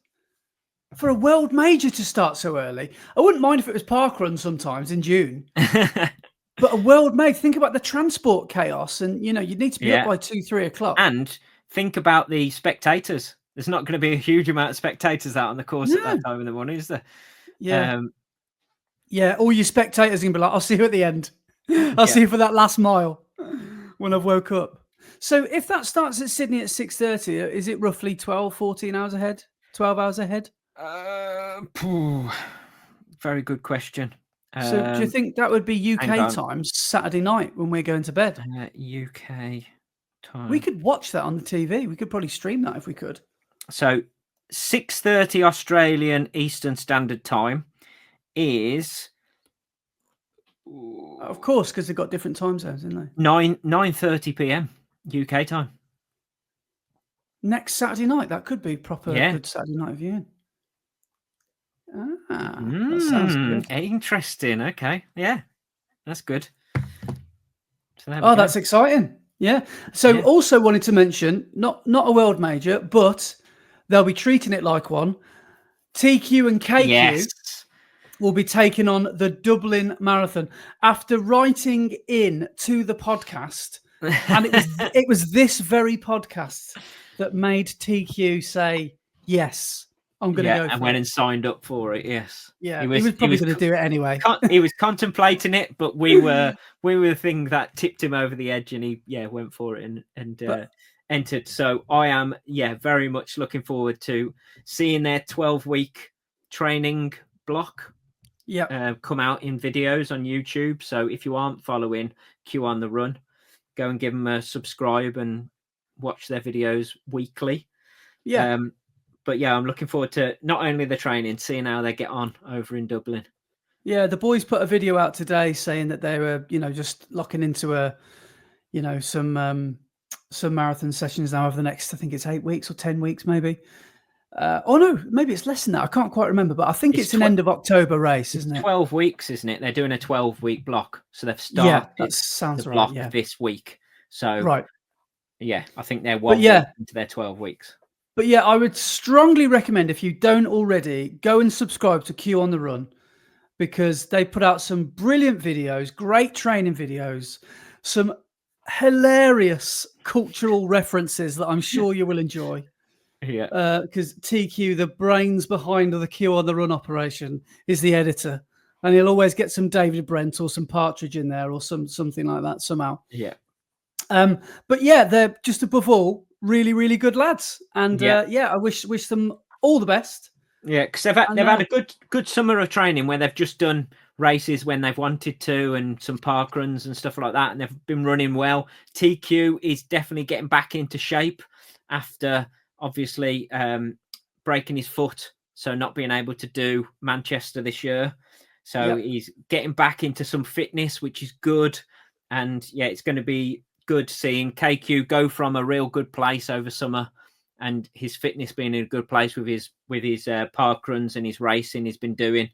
for a world major to start so early, I wouldn't mind if it was parkrun sometimes in June. But a world major, think about the transport chaos, and you'd need to be up Yeah. by 2-3 o'clock. And think about the spectators. There's not going to be a huge amount of spectators out on the course at that time in the morning, is there? Yeah. Yeah, all you spectators are going to be like, I'll see you at the end. I'll see you for that last mile when I've woke up. So if that starts at Sydney at 6:30, is it roughly 12, 14 hours ahead? 12 hours ahead? Very good question. So do you think that would be hang UK on. time Saturday night when we're going to bed? UK time. We could watch that on the TV. We could probably stream that if we could. So 6:30 Australian Eastern Standard Time is Of course, because they've got different time zones, haven't they? 9:30 p.m. UK time. Next Saturday night, that could be proper Yeah. good Saturday night viewing. That sounds good. Interesting. Okay. Yeah. That's good. So there we Oh, go. that's exciting. Yeah. So also wanted to mention, not a world major, but they'll be treating it like one. TQ and KQ will be taking on the Dublin Marathon after writing in to the podcast. And it was this very podcast that made TQ say, yes, I'm going to go for it. And went and signed up for it. Yes. Yeah, he was probably going to do it anyway. He was contemplating it, but we were the thing that tipped him over the edge, and he went for it and entered. So I am very much looking forward to seeing their 12-week training block come out in videos on YouTube. So if you aren't following Q on the Run, go and give them a subscribe and watch their videos weekly. Yeah. But I'm looking forward to not only the training, seeing how they get on over in Dublin. Yeah, the boys put a video out today saying that they were, just locking into some marathon sessions now over the next, I think it's 8 weeks or 10 weeks, maybe. No, maybe it's less than that. I can't quite remember, but I think it's an end of October race, isn't it? 12 weeks, isn't it? They're doing a 12-week block, so they've started that sounds the right, block this week. So right, I think they're 1 week into their 12 weeks. But I would strongly recommend, if you don't already, go and subscribe to Q on the Run, because they put out some brilliant videos, great training videos, some hilarious cultural references that I'm sure you will enjoy. Yeah. Because TQ, the brains behind the Q on the Run operation, is the editor, and he'll always get some David Brent or some Partridge in there or something like that somehow. Yeah. But they're just above all really, really good lads, and I wish them all the best. Yeah, because they've had a good summer of training where they've just done races when they've wanted to and some park runs and stuff like that, and they've been running well. TQ is definitely getting back into shape after obviously breaking his foot, so not being able to do Manchester this year. So he's getting back into some fitness, which is good, and it's going to be good seeing KQ go from a real good place over summer and his fitness being in a good place with his park runs and his racing he's been doing,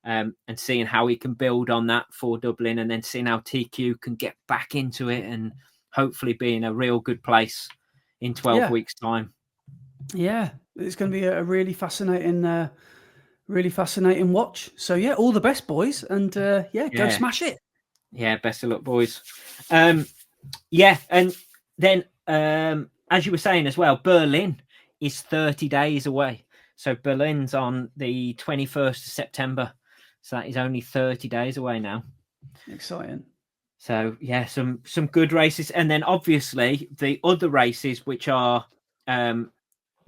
and seeing how he can build on that for Dublin, and then seeing how TQ can get back into it and hopefully be in a real good place in 12 weeks' time. Yeah, it's going to be a really fascinating watch. So yeah, all the best, boys, and go smash it. Yeah, best of luck, boys. Yeah, and then as you were saying as well, Berlin is 30 days away. So Berlin's on the 21st of September. So that is only 30 days away now. Exciting. So yeah, some good races, and then obviously the other races which are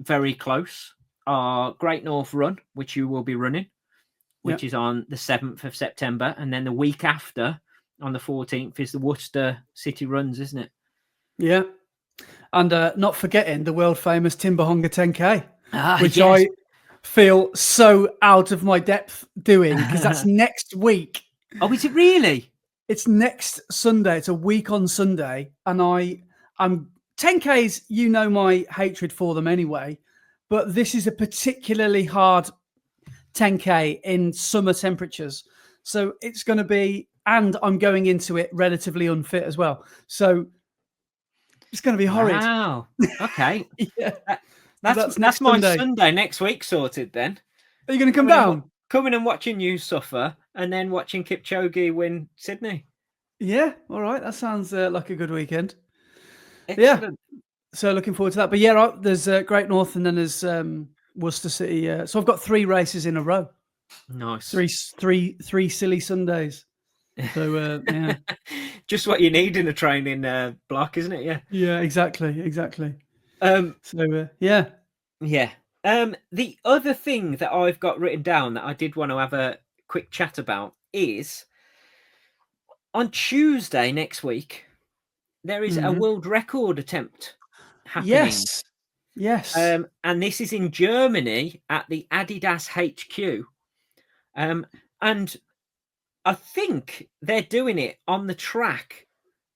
very close are Great North Run, which you will be running, which is on the 7th of September, and then the week after, on the 14th, is the Worcester City Runs, isn't it? Yeah, and not forgetting the world famous Timbahonga 10K, which yes. I feel so out of my depth doing, because that's next week. Oh, is it really? It's next Sunday. It's a week on Sunday, and I'm 10Ks. You know my hatred for them anyway, but this is a particularly hard 10K in summer temperatures, so it's going to be. And I'm going into it relatively unfit as well, so it's going to be horrid. Wow. Okay. Yeah, that's next my Sunday. Sunday next week sorted. Then Are you going to come down? Coming and watching you suffer, and then watching Kipchoge win Sydney. Yeah, all right. That sounds like a good weekend. Excellent. Yeah, so looking forward to that. But yeah, there's Great North, and then there's Worcester City. So I've got 3 races in a row. Nice. Three silly Sundays. So yeah, just what you need in a training block, isn't it? Yeah. Yeah, exactly. So yeah. The other thing that I've got written down that I did want to have a quick chat about is on Tuesday next week there is a world record attempt happening. Yes. And this is in Germany at the Adidas HQ. And I think they're doing it on the track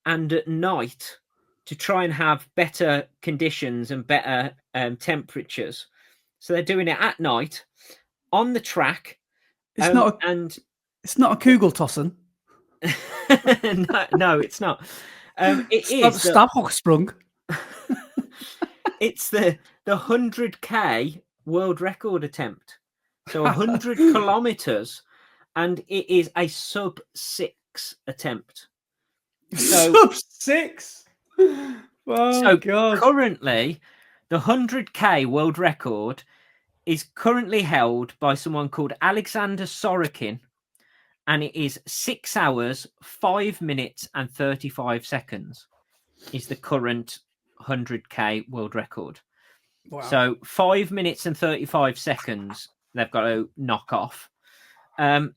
and at night to try and have better conditions and better temperatures. So they're doing it at night on the track. It's not a Kugeltossen. No, it's not. It is Stabhochsprung. It's the 100K world record attempt. So 100 kilometers, and it is a sub 6 attempt. So sub 6. Oh, God. Currently, the 100K world record is currently held by someone called Alexander Sorokin, and it is 6 hours, 5 minutes, and 35 seconds is the current 100K world record. Wow. So 5 minutes and 35 seconds they've got to knock off. And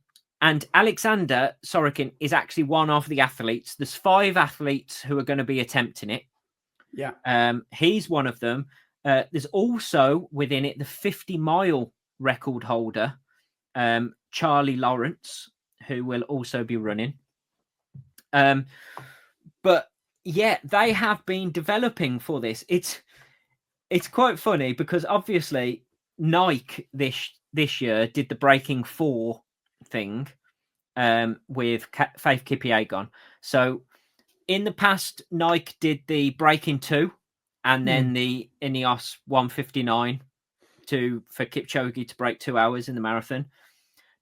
Alexander Sorokin is actually one of the athletes. There's 5 athletes who are going to be attempting it. Yeah. He's one of them. There's also within it the 50-mile record holder, Charlie Lawrence, who will also be running. But yeah, they have been developing for this. It's quite funny because obviously Nike this year did the Breaking 4 thing with Faith Kipchoge. So in the past, Nike did the Breaking 2 and then the Ineos 159 for Kipchoge to break 2 hours in the marathon.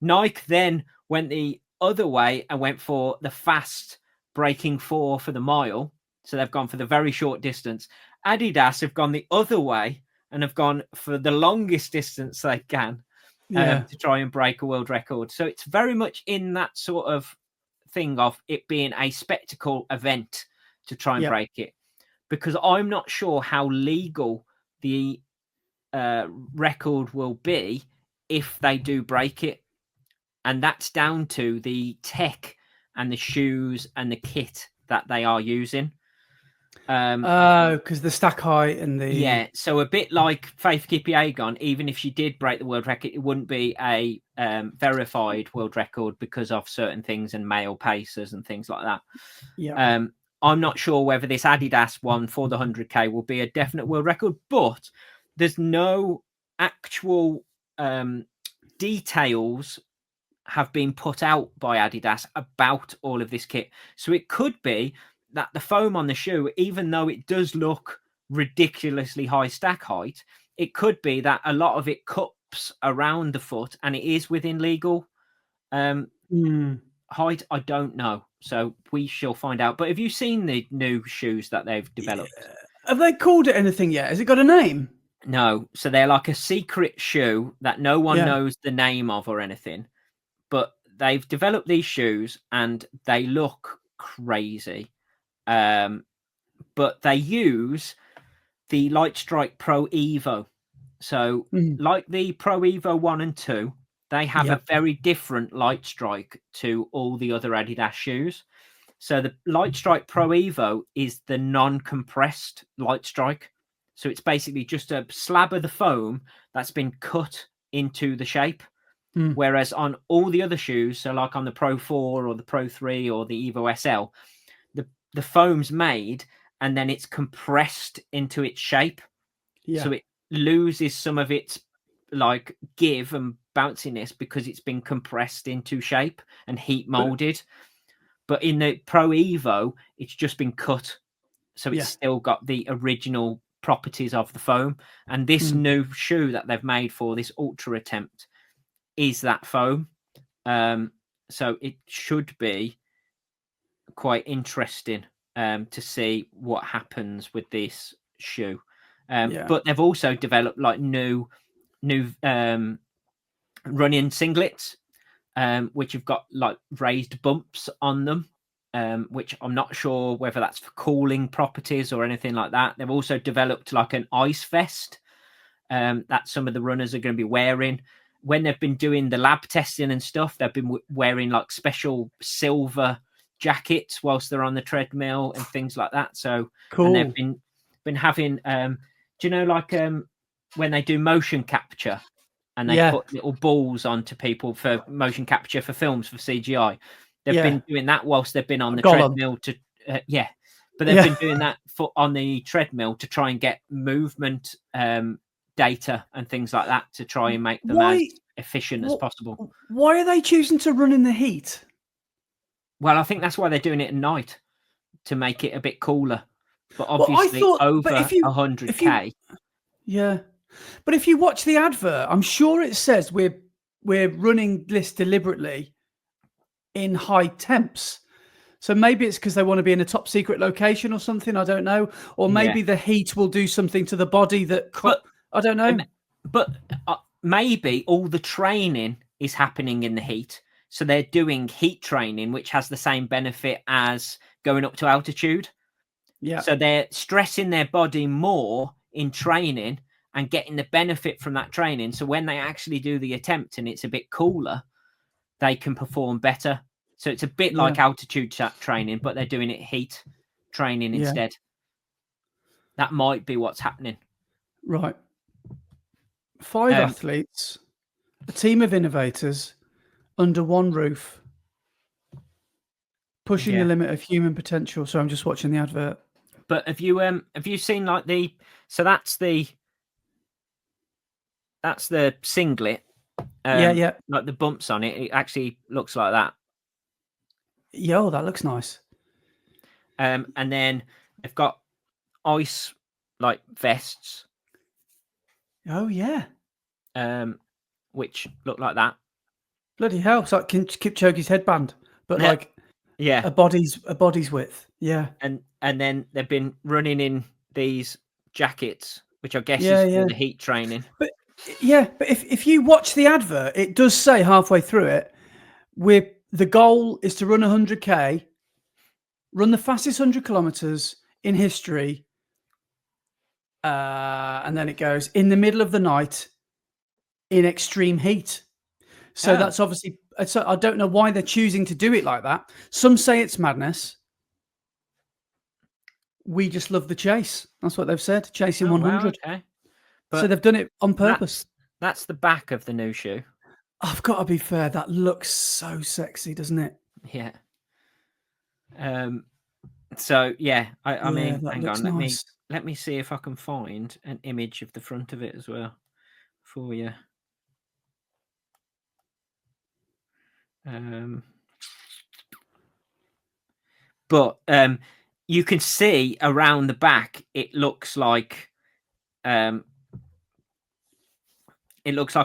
Nike then went the other way and went for the fast Breaking 4 for the mile. So they've gone for the very short distance. Adidas have gone the other way and have gone for the longest distance they can to try and break a world record. So it's very much in that sort of thing of it being a spectacle event to try and break it. Because I'm not sure how legal the record will be if they do break it. And that's down to the tech and the shoes and the kit that they are using. Because the stack height and the so a bit like Faith Kipchoge, even if she did break the world record, it wouldn't be a verified world record because of certain things and male pacers and things like that. I'm not sure whether this Adidas one for the 100K will be a definite world record, but there's no actual details have been put out by Adidas about all of this kit. So it could be that the foam on the shoe, even though it does look ridiculously high stack height, it could be that a lot of it cups around the foot and it is within legal height. I don't know. So we shall find out. But have you seen the new shoes that they've developed? Yeah. Have they called it anything yet? Has it got a name? No. So they're like a secret shoe that no one Yeah. knows the name of or anything. But they've developed these shoes and they look crazy. But they use the Lightstrike Pro Evo. So like the Pro Evo 1 and 2, they have a very different Lightstrike to all the other Adidas shoes. So the Lightstrike Pro Evo is the non-compressed Lightstrike. So it's basically just a slab of the foam that's been cut into the shape. Whereas on all the other shoes, so like on the Pro 4 or the Pro 3 or the Evo SL, the foam's made and then it's compressed into its shape. So it loses some of its like give and bounciness because it's been compressed into shape and heat molded. But in the Pro Evo, it's just been cut. So it's still got the original properties of the foam. And this new shoe that they've made for this ultra attempt is that foam. So it should be quite interesting to see what happens with this shoe. But they've also developed like new running singlets, which have got like raised bumps on them, which I'm not sure whether that's for cooling properties or anything like that. They've also developed like an ice vest that some of the runners are going to be wearing. When they've been doing the lab testing and stuff, they've been wearing like special silver jackets whilst they're on the treadmill and things like that. So cool. And they've been having do you know like when they do motion capture and they put little balls onto people for motion capture for films for CGI, they've been doing that whilst they've been on the treadmill to but they've been doing that on the treadmill to try and get movement data and things like that to try and make them as efficient as possible. Why are they choosing to run in the heat? Well, I think that's why they're doing it at night, to make it a bit cooler. But obviously over 100k. Yeah. But if you watch the advert, I'm sure it says we're running this deliberately in high temps. So maybe it's because they want to be in a top secret location or something. I don't know. Or maybe the heat will do something to the body that... I don't know. But maybe all the training is happening in the heat. So they're doing heat training, which has the same benefit as going up to altitude. Yeah. So they're stressing their body more in training and getting the benefit from that training. So when they actually do the attempt and it's a bit cooler, they can perform better. So it's a bit like altitude training, but they're doing it heat training instead. That might be what's happening. Right. 5 athletes, a team of innovators under one roof, pushing the limit of human potential. So I'm just watching the advert. But have you seen like that's the singlet? Like the bumps on it. It actually looks like that. Yo, that looks nice. And then they've got ice like vests. Oh yeah. Which look like that. Bloody hell! It's like Kipchoge's headband, but like a body's width. Yeah. And then they've been running in these jackets, which I guess is for the heat training. But if you watch the advert, it does say halfway through it, the goal is to run 100k, run the fastest 100 kilometers in history, and then it goes in the middle of the night in extreme heat. So that's obviously. So I don't know why they're choosing to do it like that. Some say it's madness. We just love the chase. That's what they've said. Chasing 100. Wow, okay. So they've done it on purpose. That's the back of the new shoe. I've got to be fair. That looks so sexy, doesn't it? Yeah. So yeah, I mean, hang on. Nice. Let me see if I can find an image of the front of it as well for you. But you can see around the back. It looks like a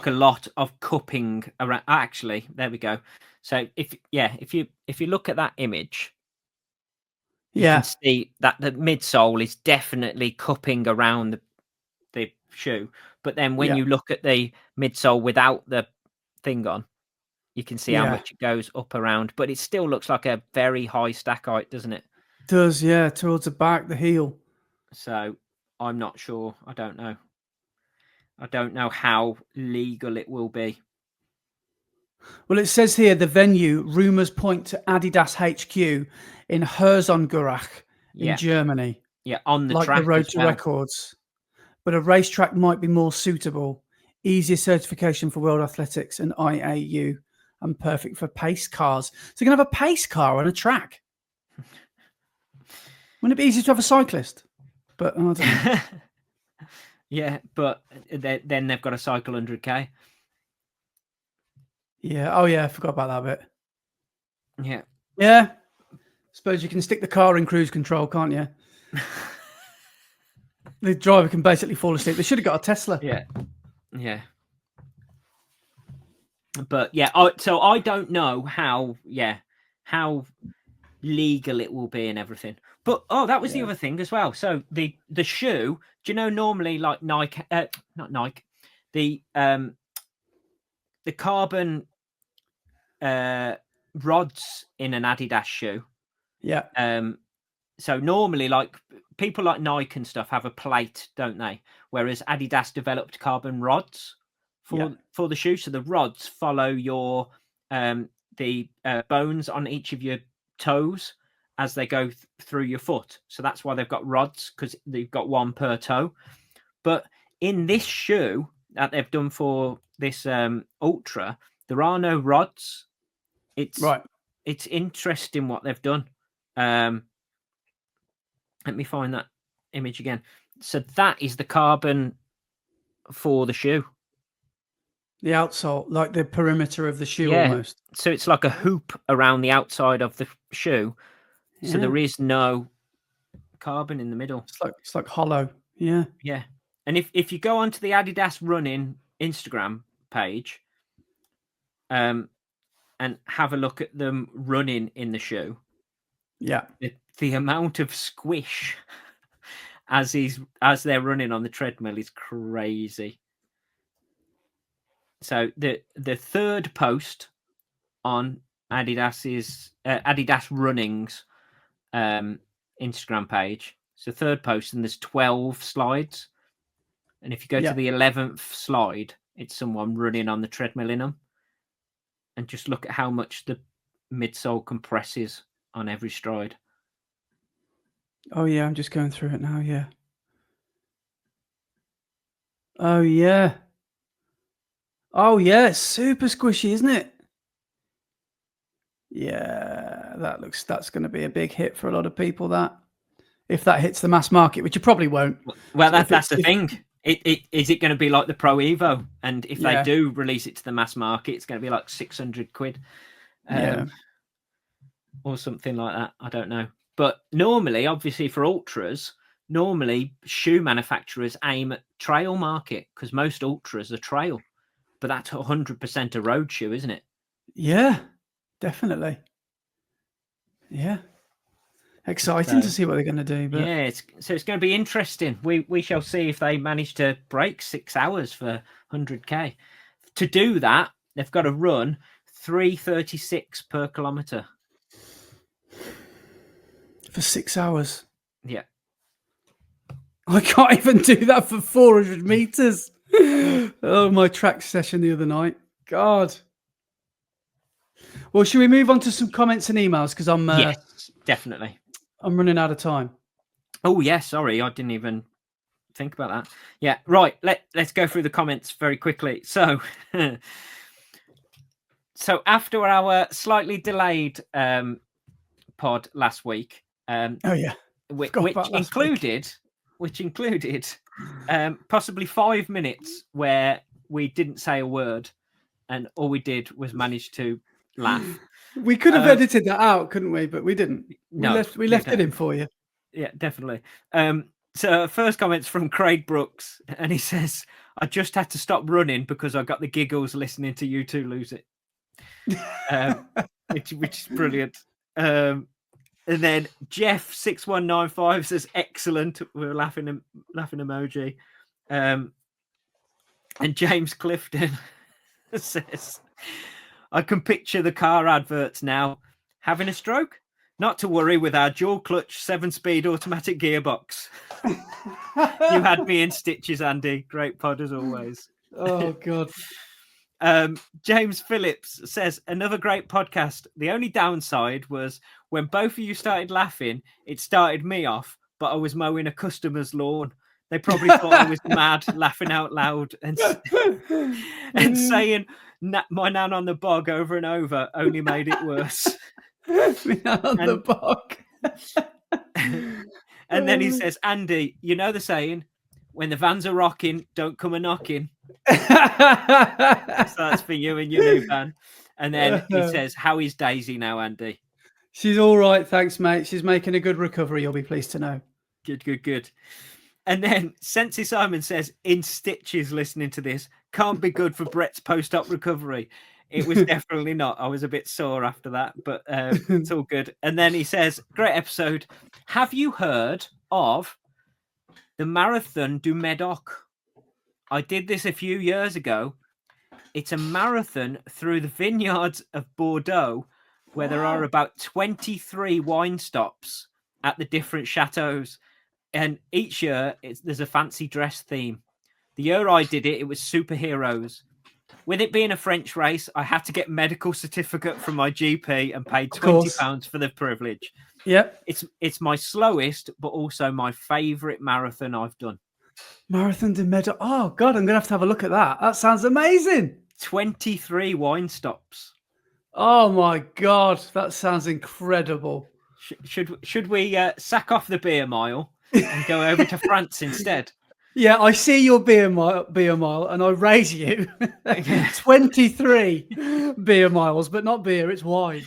lot of cupping around. Actually, there we go. So if you look at that image, you can see that the midsole is definitely cupping around the shoe. But then when you look at the midsole without the thing on, you can see how much it goes up around. But it still looks like a very high stack height, doesn't it? It does, yeah, towards the back, the heel. So I'm not sure. I don't know. I don't know how legal it will be. Well, it says here the venue, rumours point to Adidas HQ in Herzogenaurach in Germany. Yeah, on the like track the Road as to well. Records. But a racetrack might be more suitable. Easier certification for World Athletics and IAU, and perfect for pace cars. So you're going to have a pace car on a track. Wouldn't it be easier to have a cyclist? But I don't know. Yeah, but then they've got to cycle 100k. Yeah. Oh, yeah. I forgot about that bit. Yeah. Yeah. Suppose you can stick the car in cruise control, can't you? The driver can basically fall asleep. They should have got a Tesla. Yeah. Yeah. But yeah, so I don't know how legal it will be and everything. But that was the other thing as well. So the shoe, do you know, normally like Nike, not Nike, the carbon rods in an Adidas shoe. Yeah. So normally, like people like Nike and stuff have a plate, don't they? Whereas Adidas developed carbon rods for the shoe. So the rods follow your the bones on each of your toes as they go through your foot. So that's why they've got rods, because they've got one per toe. But in this shoe that they've done for this Ultra, there are no rods. It's interesting what they've done. Let me find that image again. So that is the carbon for the shoe. The outsole, like the perimeter of the shoe almost. So it's like a hoop around the outside of the shoe. So there is no carbon in the middle. It's like hollow. Yeah. Yeah. And if you go onto the Adidas Running Instagram page, and have a look at them running in the shoe. Yeah. The amount of squish as they're running on the treadmill is crazy. So the third post on Adidas's Adidas Running's Instagram page. So third post, and there's 12 slides. And if you go to the 11th slide, it's someone running on the treadmill in them. And just look at how much the midsole compresses on every stride. Oh, yeah, I'm just going through it now, yeah. Oh, yeah. Oh, yeah, it's super squishy, isn't it? Yeah, that's going to be a big hit for a lot of people, that. If that hits the mass market, which it probably won't. Well, that's the thing. Is it going to be like the Pro Evo? And if they do release it to the mass market, it's going to be like 600 quid. Or something like that. I don't know. But normally, obviously for ultras, shoe manufacturers aim at trail market, because most ultras are trail. But that's 100% a road shoe, isn't it? Yeah, definitely. Yeah. Exciting to see what they're going to do. But yeah, it's going to be interesting. We shall see if they manage to break 6 hours for 100k. To do that, they've got to run 3:36 per kilometre. For 6 hours. Yeah. I can't even do that for 400 meters. Oh, my track session the other night. God. Well, should we move on to some comments and emails? Because yes, definitely. I'm running out of time. Oh, yeah. Sorry, I didn't even think about that. Yeah, right. Let's go through the comments very quickly. So, after our slightly delayed pod last week, which included possibly 5 minutes where we didn't say a word, and all we did was manage to laugh. We could have edited that out, couldn't we? But we didn't. We left it in for you. Yeah, definitely. So first comment's from Craig Brooks, and he says, "I just had to stop running because I got the giggles listening to you two lose it," which is brilliant. And then Jeff 6195 says, "Excellent." We're laughing emoji. And James Clifton says, "I can picture the car adverts now. Having a stroke? Not to worry with our dual clutch 7-speed automatic gearbox." You had me in stitches, Andy. Great pod as always. Oh, God. James Phillips says, "Another great podcast. The only downside was when both of you started laughing, it started me off, but I was mowing a customer's lawn. They probably thought I was mad, laughing out loud and saying my nan on the bog over and over only made it worse." On the bog. And then he says, "Andy, you know the saying, when the vans are rocking, don't come a knocking." So that's for you and your new van. And then he says, "How is Daisy now, Andy?" She's all right, thanks, mate. She's making a good recovery, you'll be pleased to know. Good. And then Sensi Simon says, "In stitches listening to this. Can't be good for Brett's post-op recovery." It was definitely not. I was a bit sore after that, but it's all good. And then he says, "Great episode. Have you heard of the Marathon du Médoc? I did this a few years ago. It's a marathon through the vineyards of Bordeaux, where there are about 23 wine stops at the different chateaux. And each year there's a fancy dress theme. The year I did it, it was superheroes. With it being a French race, I had to get medical certificate from my GP and paid £20 for the privilege. Yep. It's my slowest, but also my favourite marathon I've done. Marathon de Meadow. Oh, God, I'm going to have a look at that. That sounds amazing. 23 wine stops. Oh, my God. That sounds incredible. Should we sack off the beer mile and go over to France instead? Yeah, I see your beer mile, and I raise you 23 beer miles, but not beer; it's wine.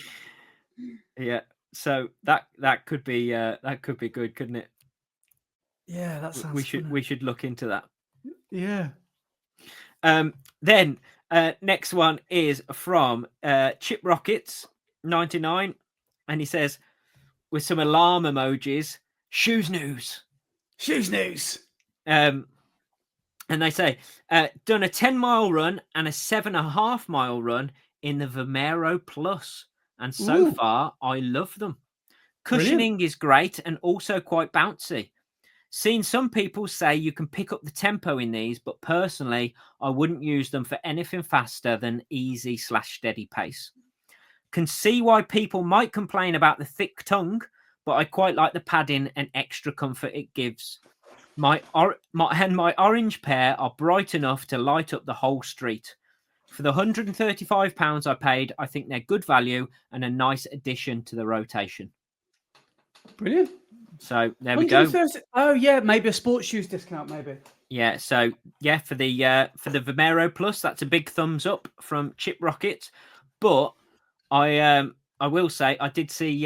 Yeah, so that could be good, couldn't it? Yeah, that sounds. We should look into that. Yeah. Then next one is from Chip Rockets 99, and he says, with some alarm emojis, "Shoes news." And they say, "Done a 10-mile run and a 7.5-mile run in the Vomero Plus, and so far I love them. Cushioning is great and also quite bouncy. Seen some people say you can pick up the tempo in these, but personally, I wouldn't use them for anything faster than easy/steady pace. Can see why people might complain about the thick tongue, but I quite like the padding and extra comfort it gives. My orange pair are bright enough to light up the whole street. For the £135 I paid, I think they're good value and a nice addition to the rotation." Brilliant. So there we go. Oh yeah, maybe a sports shoes discount, maybe. Yeah. So yeah, for the Vomero Plus, that's a big thumbs up from Chip Rocket. But I will say I did see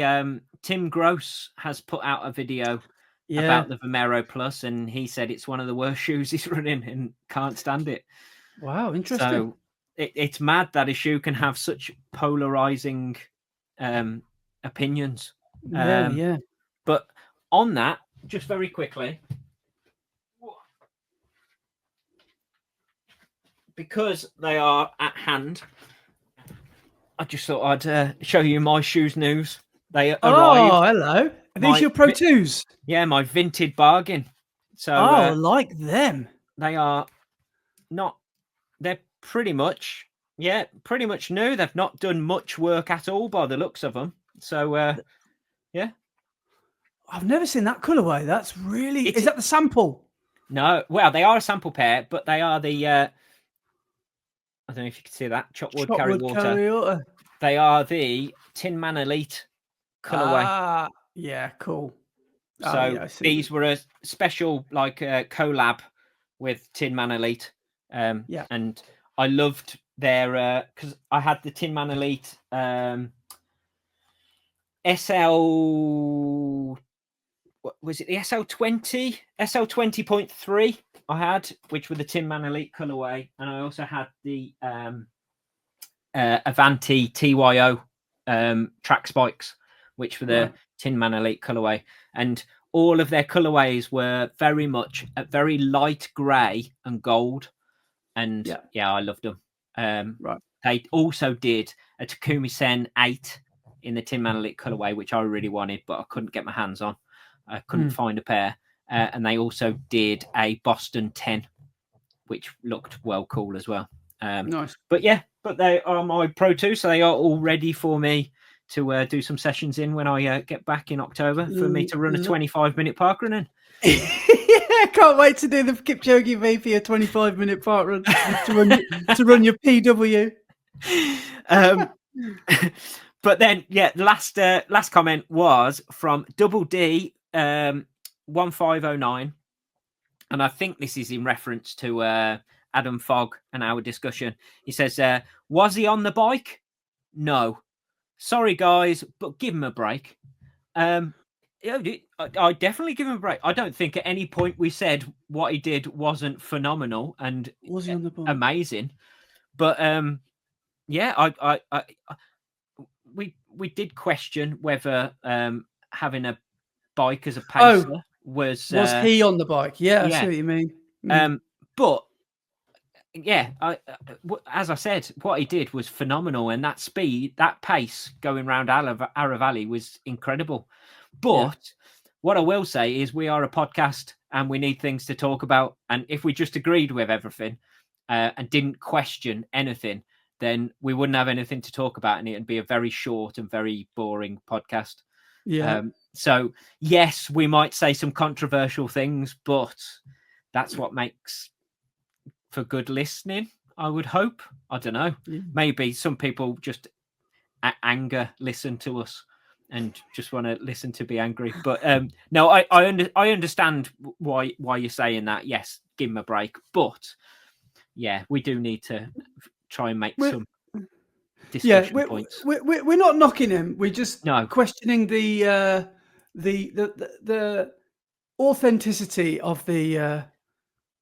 Tim Gross has put out a video about the Vomero Plus, and he said it's one of the worst shoes he's running and can't stand it. Wow, interesting. So it's mad that a shoe can have such polarizing opinions. Yeah. But on that, just very quickly, because they are at hand, I just thought I'd show you my shoes news. They arrived. Oh, hello. Are these your Pro 2s? Yeah, my vintage bargain. So I like them. They are not. They're pretty much new. They've not done much work at all by the looks of them. So yeah. I've never seen that colorway. That's really. Is that the sample? No. Well, they are a sample pair, but they are the. I don't know if you can see that. Chopwood Carry Water. They are the Tin Man Elite colorway. Ah, yeah, cool. So these were a special collab with Tin Man Elite. And I loved their because I had the Tin Man Elite SL was it the SL20, SL20.3 I had, which were the Tin Man Elite colorway, and I also had the Avanti TYO track spikes, which were the Tin Man Elite colorway, and all of their colorways were very much a very light grey and gold, and I loved them. They also did a Takumi Sen 8 in the Tin Man Elite colorway, which I really wanted, but I couldn't get my hands on. I couldn't find a pair. And they also did a Boston 10, which looked well cool as well. Nice. But they are my Pro 2, so they are all ready for me to do some sessions in when I get back in October for me to run a 25-minute parkrun in. I can't wait to do the Kipchoge VP a 25-minute parkrun to run your PW. But then, the last comment was from Double D 1509, and I think this is in reference to Adam Fogg and our discussion. He says, "Was he on the bike? No. Sorry, guys, but give him a break." I definitely give him a break. I don't think at any point we said what he did wasn't phenomenal and was he on the bike? Amazing. But we did question whether having a bike as a pacer was he on the bike? Yeah, I see what you mean. But as I said, what he did was phenomenal, and that speed, that pace going around Ara Valley was incredible. But what I will say is we are a podcast and we need things to talk about. And if we just agreed with everything and didn't question anything, then we wouldn't have anything to talk about, and it'd be a very short and very boring podcast. So yes, we might say some controversial things, but that's what makes for good listening, I would hope. I don't know. Maybe some people just anger listen to us and just want to listen to be angry. But no, I understand why you're saying that. Yes, give him a break. But we do need to try and make some discussion points. We're not knocking him. We're just questioning the authenticity of the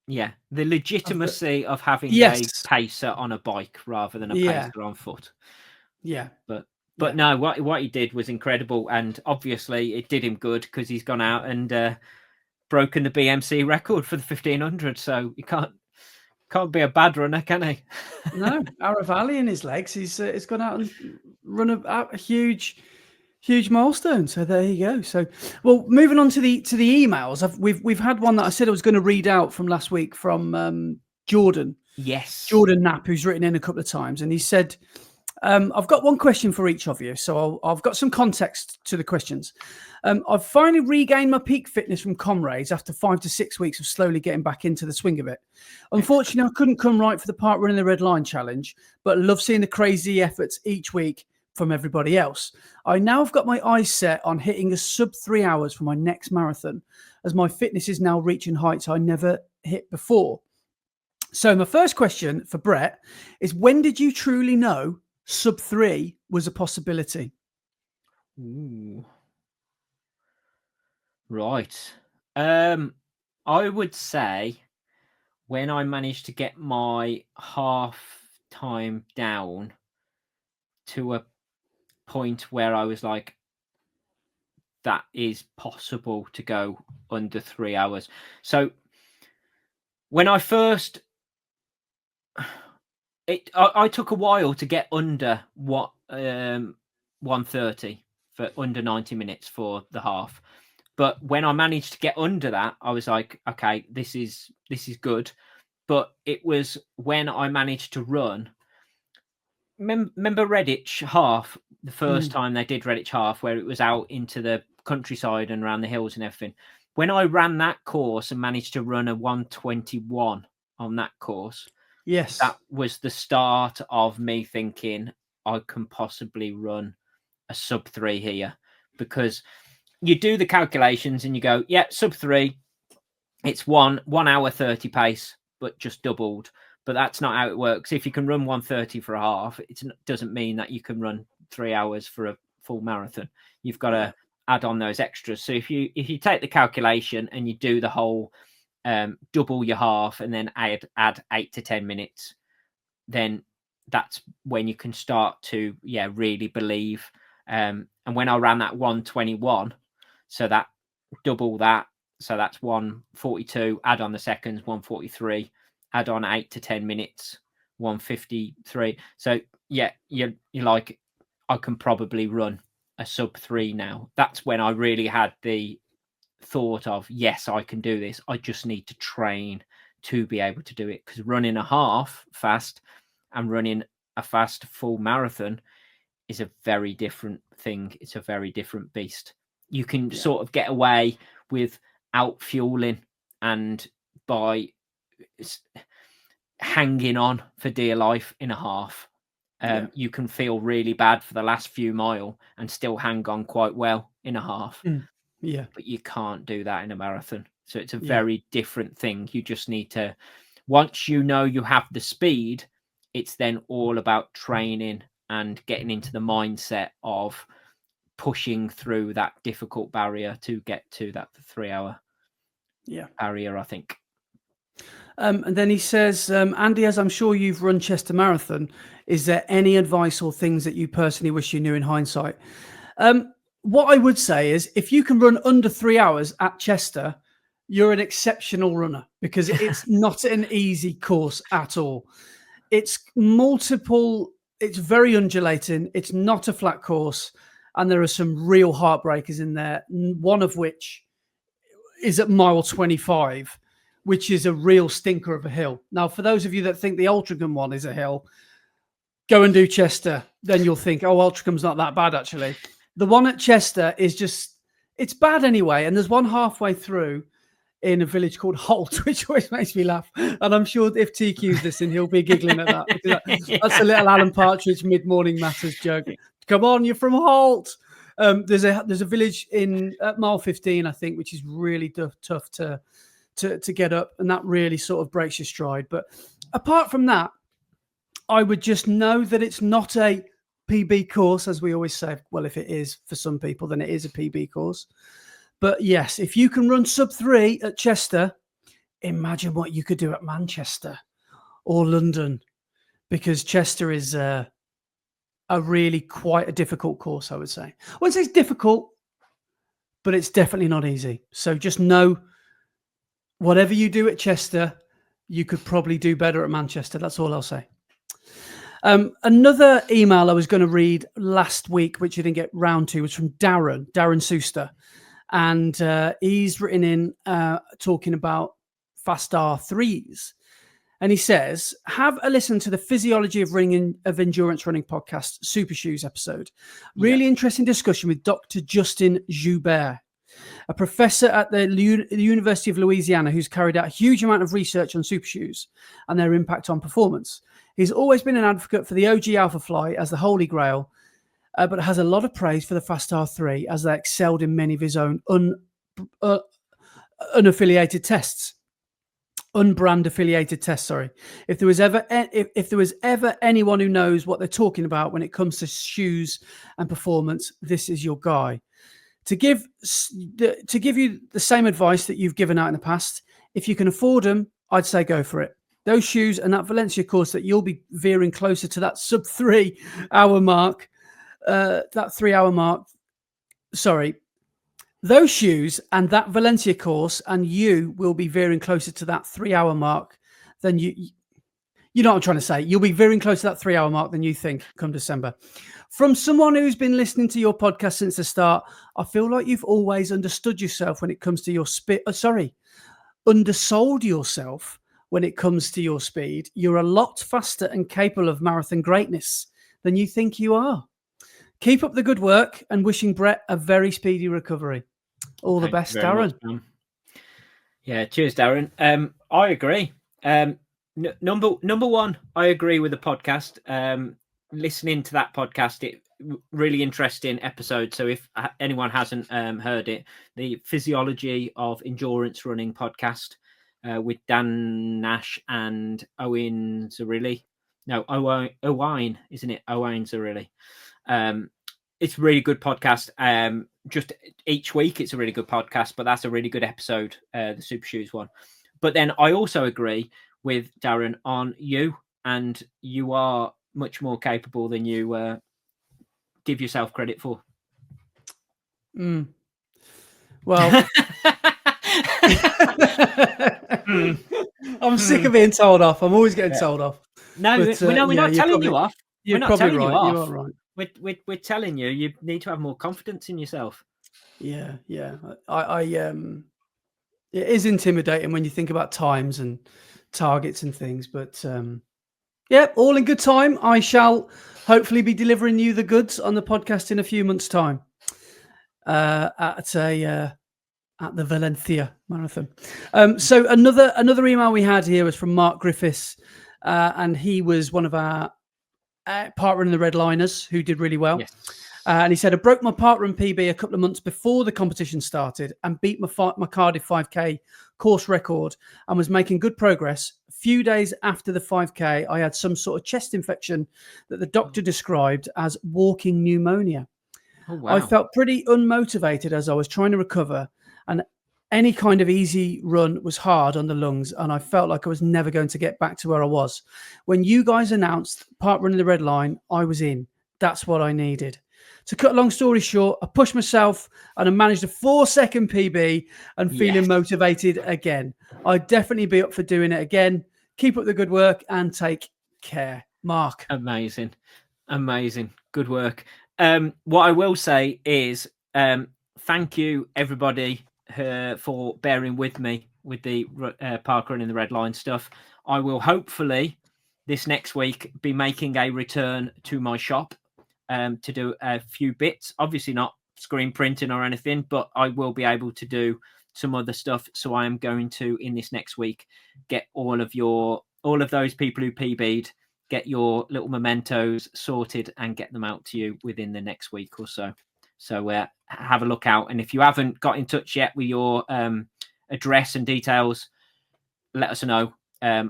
the legitimacy of having a pacer on a bike rather than a pacer on foot. But no, what he did was incredible, and obviously it did him good because he's gone out and broken the BMC record for the 1500. So he can't be a bad runner, can he? No, Ara Valley in his legs. He's gone out and run a huge milestone. So there you go. So, well, moving on to the emails, we've had one that I said I was going to read out from last week from Jordan. Yes, Jordan Knapp, who's written in a couple of times, and he said, "I've got one question for each of you, so I've got some context to the questions. I've finally regained my peak fitness from comrades after 5 to 6 weeks of slowly getting back into the swing of it. Unfortunately, I couldn't come right for the Parkrun in the Red Line challenge, but I love seeing the crazy efforts each week from everybody else. I now have got my eyes set on hitting a sub 3 hours for my next marathon, as my fitness is now reaching heights I never hit before. So my first question for Brett is, when did you truly know sub 3 was a possibility?" Ooh. Right. I would say when I managed to get my half time down to a point where I was like, that is possible to go under 3 hours. So when I first, I took a while to get under 1:30 for under 90 minutes for the half. But when I managed to get under that, I was like, okay, this is good. But it was when I managed to run. Remember Redditch half, the first time they did Redditch half, where it was out into the countryside and around the hills and everything. When I ran that course and managed to run a 1:21 on that course, that was the start of me thinking I can possibly run a sub 3 here, because you do the calculations and you go, sub 3, it's 1 hour 30 pace, but just doubled. But that's not how it works. If you can run 1:30 for a half, it doesn't mean that you can run 3 hours for a full marathon. You've got to add on those extras. So if you take the calculation and you do the whole double your half and then add 8 to 10 minutes, then that's when you can start to really believe. And when I ran that 121, so that double that, so that's 142, add on the seconds, 143, add on 8 to 10 minutes, 153. So you're like, I can probably run a sub 3 now. That's when I really had the thought of, yes, I can do this. I just need to train to be able to do it, because running a half fast and running a fast full marathon is a very different thing. It's a very different beast. You can sort of get away with out fueling and by hanging on for dear life in a half. You can feel really bad for the last few mile and still hang on quite well in a half. But you can't do that in a marathon. So it's a very different thing. You just need to, once you know you have the speed, it's then all about training and getting into the mindset of pushing through that difficult barrier to get to that 3 hour barrier, I think. And then he says, Andy, as I'm sure you've run Chester Marathon, is there any advice or things that you personally wish you knew in hindsight? What I would say is, if you can run under 3 hours at Chester, you're an exceptional runner, because it's not an easy course at all. It's multiple, it's very undulating. It's not a flat course. And there are some real heartbreakers in there, one of which is at mile 25, which is a real stinker of a hill. Now, for those of you that think the Ultragun one is a hill, go and do Chester. Then you'll think, oh, Ultragun's not that bad, actually. The one at Chester is just, it's bad anyway. And there's one halfway through in a village called Holt, which always makes me laugh. And I'm sure if TQ's listening, he'll be giggling at that. That's a little Alan Partridge mid-morning matters joke. Come on, you're from Holt. There's a village in at mile 15, I think, which is really tough to get up, and that really sort of breaks your stride. But apart from that, I would just know that it's not a PB course, as we always say. Well, if it is for some people, then it is a PB course. But yes, if you can run sub 3 at Chester, imagine what you could do at Manchester or London, because Chester is a really quite a difficult course, I would say. I wouldn't say it's difficult, but it's definitely not easy. So just know, whatever you do at Chester, you could probably do better at Manchester. That's all I'll say. Another email I was going to read last week, which I didn't get round to, was from Darren Suster. And he's written in talking about fast R3s. And he says, have a listen to the Physiology of Endurance Running podcast, Super Shoes episode. Really interesting discussion with Dr. Justin Joubert, a professor at the University of Louisiana who's carried out a huge amount of research on super shoes and their impact on performance. He's always been an advocate for the OG Alpha Fly as the holy grail, but has a lot of praise for the Fast R3 as they excelled in many of his own unaffiliated tests. Unbrand affiliated tests, sorry. If there was ever anyone who knows what they're talking about when it comes to shoes and performance, this is your guy. To give you the same advice that you've given out in the past, if you can afford them, I'd say go for it. Those shoes and that Valencia course that you'll be veering closer to that sub 3 hour mark, that 3 hour mark. Sorry. Those shoes and that Valencia course, and you will be veering closer to that 3 hour mark than you know what I'm trying to say. You'll be veering closer to that 3 hour mark than you think come December. From someone who's been listening to your podcast since the start, I feel like you've always understood yourself when it comes to your undersold yourself when it comes to your speed. You're a lot faster and capable of marathon greatness than you think you are. Keep up the good work, and wishing Brett a very speedy recovery. All the best, Darren. Much, yeah, cheers, Darren. I agree. Number one, I agree with the podcast. Listening to that podcast, really interesting episode. So if anyone hasn't heard it, the Physiology of Endurance Running podcast with Dan Nash and Owen Zarilli. No, Owain, isn't it? Owain Zarilli. It's a really good podcast. just each week it's a really good podcast, but that's a really good episode, the Super Shoes one. But then I also agree with Darren on you, and you are much more capable than you give yourself credit for. Well, I'm sick of being told off. I'm always getting told off. No, but, we're not telling you off. You're probably right. You are right. We're telling you, you need to have more confidence in yourself. Yeah. It is intimidating when you think about times and targets and things, but yeah, all in good time. I shall hopefully be delivering you the goods on the podcast in a few months' time at the Valencia Marathon. So another email we had here was from Mark Griffiths, and he was one of our Parkrun the Red Liners who did really well. Yes. And he said, I broke my Parkrun PB a couple of months before the competition started and beat my Cardiff 5K course record and was making good progress. A few days after the 5K, I had some sort of chest infection that the doctor described as walking pneumonia. Oh, wow. I felt pretty unmotivated as I was trying to recover, and any kind of easy run was hard on the lungs, and I felt like I was never going to get back to where I was. When you guys announced Parkrun the Red Line, I was in. That's what I needed. To cut a long story short, I pushed myself and I managed a 4-second PB and feeling motivated again. I'd definitely be up for doing it again. Keep up the good work and take care. Mark. Amazing. Good work. What I will say is thank you, everybody, for bearing with me with the Parkrun in the Red Line stuff. I will hopefully this next week be making a return to my shop to do a few bits. Obviously not screen printing or anything, but I will be able to do some other stuff. So I am going to, in this next week, get all of those people who PB'd, get your little mementos sorted and get them out to you within the next week or so. So have a look out. And if you haven't got in touch yet with your address and details, let us know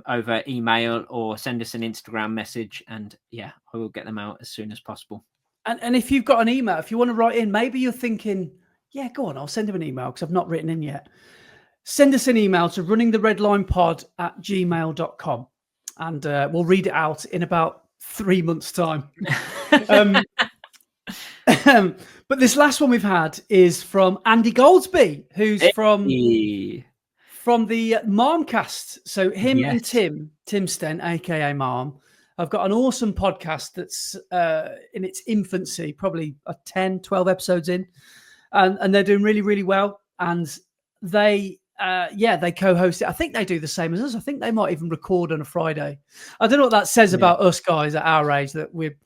over email or send us an Instagram message, and I will get them out as soon as possible. And if you've got an email, if you want to write in, maybe you're thinking, go on, I'll send him an email because I've not written in yet. Send us an email to runningtheredlinepod@gmail.com and we'll read it out in about 3 months' time. But this last one we've had is from Andy Goldsby, who's from the Marmcast. So him and Tim Stent, aka Marm, have got an awesome podcast that's in its infancy, probably 10, 12 episodes in, and they're doing really, really well. And they co-host it. I think they do the same as us. I think they might even record on a Friday. I don't know what that says about us guys at our age, that we're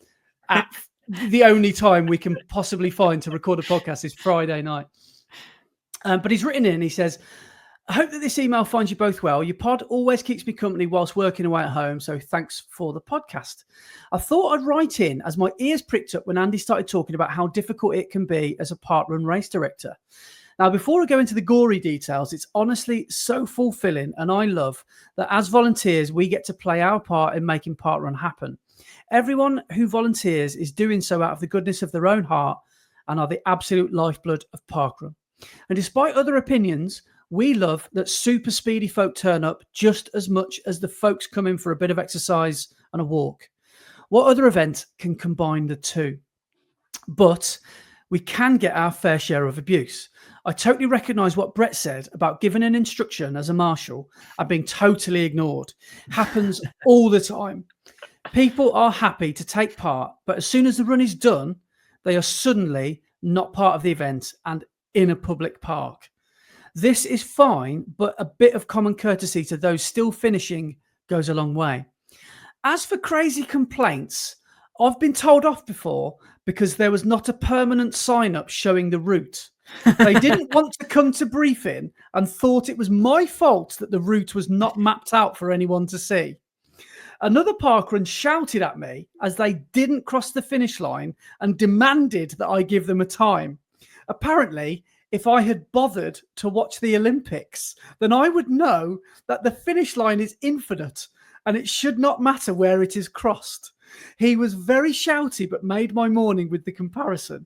at the only time we can possibly find to record a podcast is Friday night. But he's written in, he says, I hope that this email finds you both well. Your pod always keeps me company whilst working away at home, so thanks for the podcast. I thought I'd write in as my ears pricked up when Andy started talking about how difficult it can be as a parkrun race director. Now, before I go into the gory details, it's honestly so fulfilling, and I love that as volunteers, we get to play our part in making parkrun happen. Everyone who volunteers is doing so out of the goodness of their own heart and are the absolute lifeblood of parkrun. And despite other opinions, we love that super speedy folk turn up just as much as the folks come in for a bit of exercise and a walk. What other event can combine the two? But we can get our fair share of abuse. I totally recognise what Brett said about giving an instruction as a marshal and being totally ignored. Happens all the time. People are happy to take part, but as soon as the run is done, they are suddenly not part of the event and in a public park. This is fine, but a bit of common courtesy to those still finishing goes a long way. As for crazy complaints, I've been told off before because there was not a permanent sign up showing the route. They didn't want to come to briefing and thought it was my fault that the route was not mapped out for anyone to see. Another parkrun shouted at me as they didn't cross the finish line and demanded that I give them a time. Apparently, if I had bothered to watch the Olympics, then I would know that the finish line is infinite and it should not matter where it is crossed. He was very shouty, but made my morning with the comparison.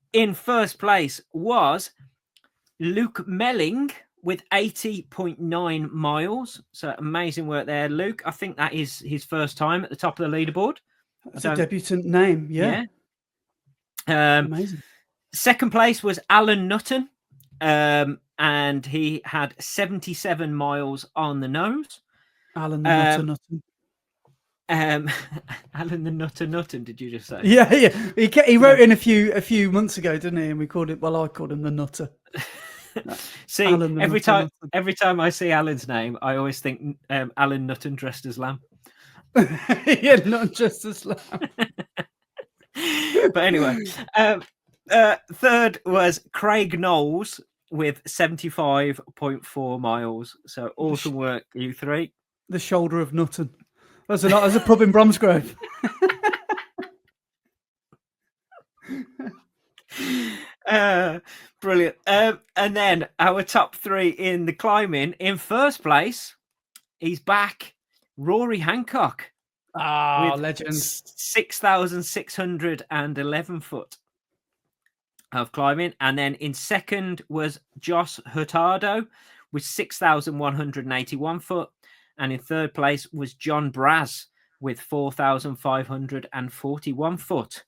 in first place was Luke Melling with 80.9 miles. So amazing work there, Luke. I think that is his first time at the top of the leaderboard. That's a debutant name. Yeah. Amazing. Second place was Alan Nutton. And he had 77 miles on the nose. Alan the Nutter Nutton. Alan the Nutter Nutton, did you just say? Yeah. He wrote in a few months ago, didn't he? And we called it. Well, I called him the Nutter. See, every time I see Alan's name, I always think Alan Nutton dressed as lamb. Yeah, not just as lamb. But anyway, third was Craig Knowles with 75.4 miles. So awesome work, you three. The shoulder of Nutton. There's a pub in Bromsgrove. Brilliant. And then our top three in the climbing. In first place, he's back, Rory Hancock. Legend. 6,611 foot of climbing. And then in second was Josh Hurtado with 6,181 foot. And in third place was John Braz with 4,541 foot.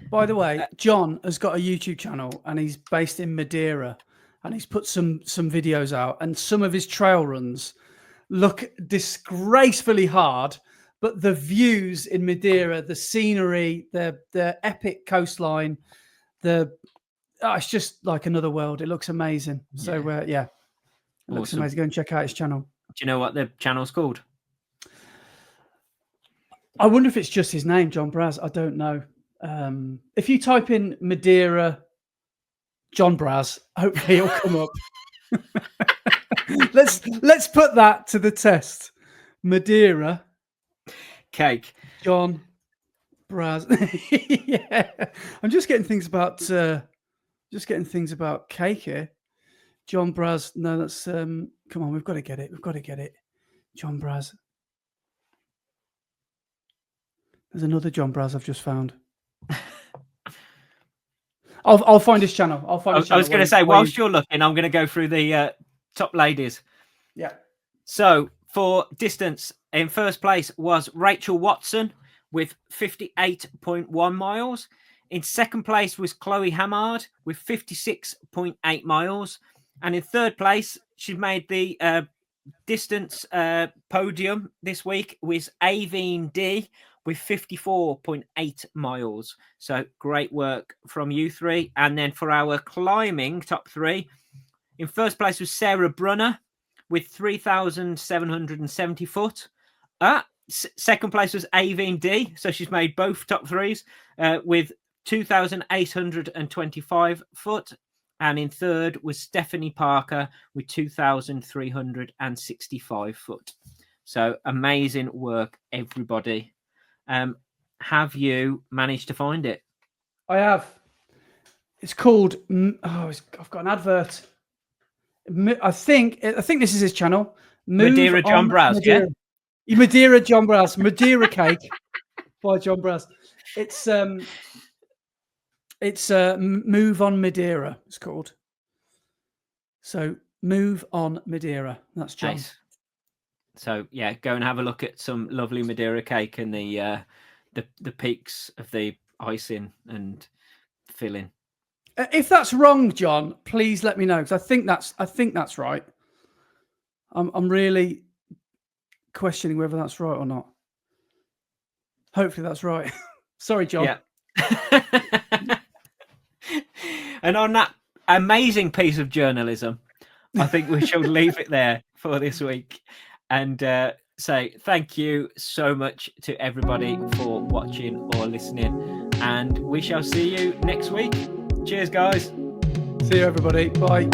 By the way, John has got a YouTube channel and he's based in Madeira, and he's put some videos out, and some of his trail runs look disgracefully hard, but the views in Madeira, the scenery, the epic coastline, it's just like another world. It looks amazing. So it looks amazing. Go and check out his channel. Do you know what the channel's called? I wonder if it's just his name, John Braz. I don't know. If you type in Madeira John Braz, hopefully it'll come up. Let's put that to the test. Madeira cake John Braz. Yeah, I'm just getting things about cake here. John Braz. No, that's come on, we've got to get it. John Braz. There's another John Braz I've just found. I'll find his channel. I was going to say, whilst you're looking, I'm going to go through the top ladies. Yeah. So for distance, in first place was Rachel Watson with 58.1 miles. In second place was Chloe Hamard with 56.8 miles. And in third place, she made the distance podium this week, was Aveen D with 54.8 miles. So great work from you three. And then for our climbing top three, in first place was Sarah Brunner with 3,770 foot. Second place was Aveen D. So she's made both top threes with 2,825 foot. And in third was Stephanie Parker with 2,365 foot. So amazing work, everybody. Have you managed to find it? I have. It's called. I've got an advert. I think this is his channel. Madeira John Braz. Madeira. Yeah? Madeira John Braz. Madeira Cake by John Braz. It's Move on Madeira. It's called. So Move on Madeira. That's John. Nice. So yeah, go and have a look at some lovely Madeira cake and the peaks of the icing and filling. If that's wrong, John, please let me know, because I think that's right. I'm really questioning whether that's right or not. Hopefully that's right. Sorry, John. Yeah. And on that amazing piece of journalism, I think we shall leave it there for this week. And say thank you so much to everybody for watching or listening. And we shall see you next week. Cheers, guys. See you, everybody. Bye.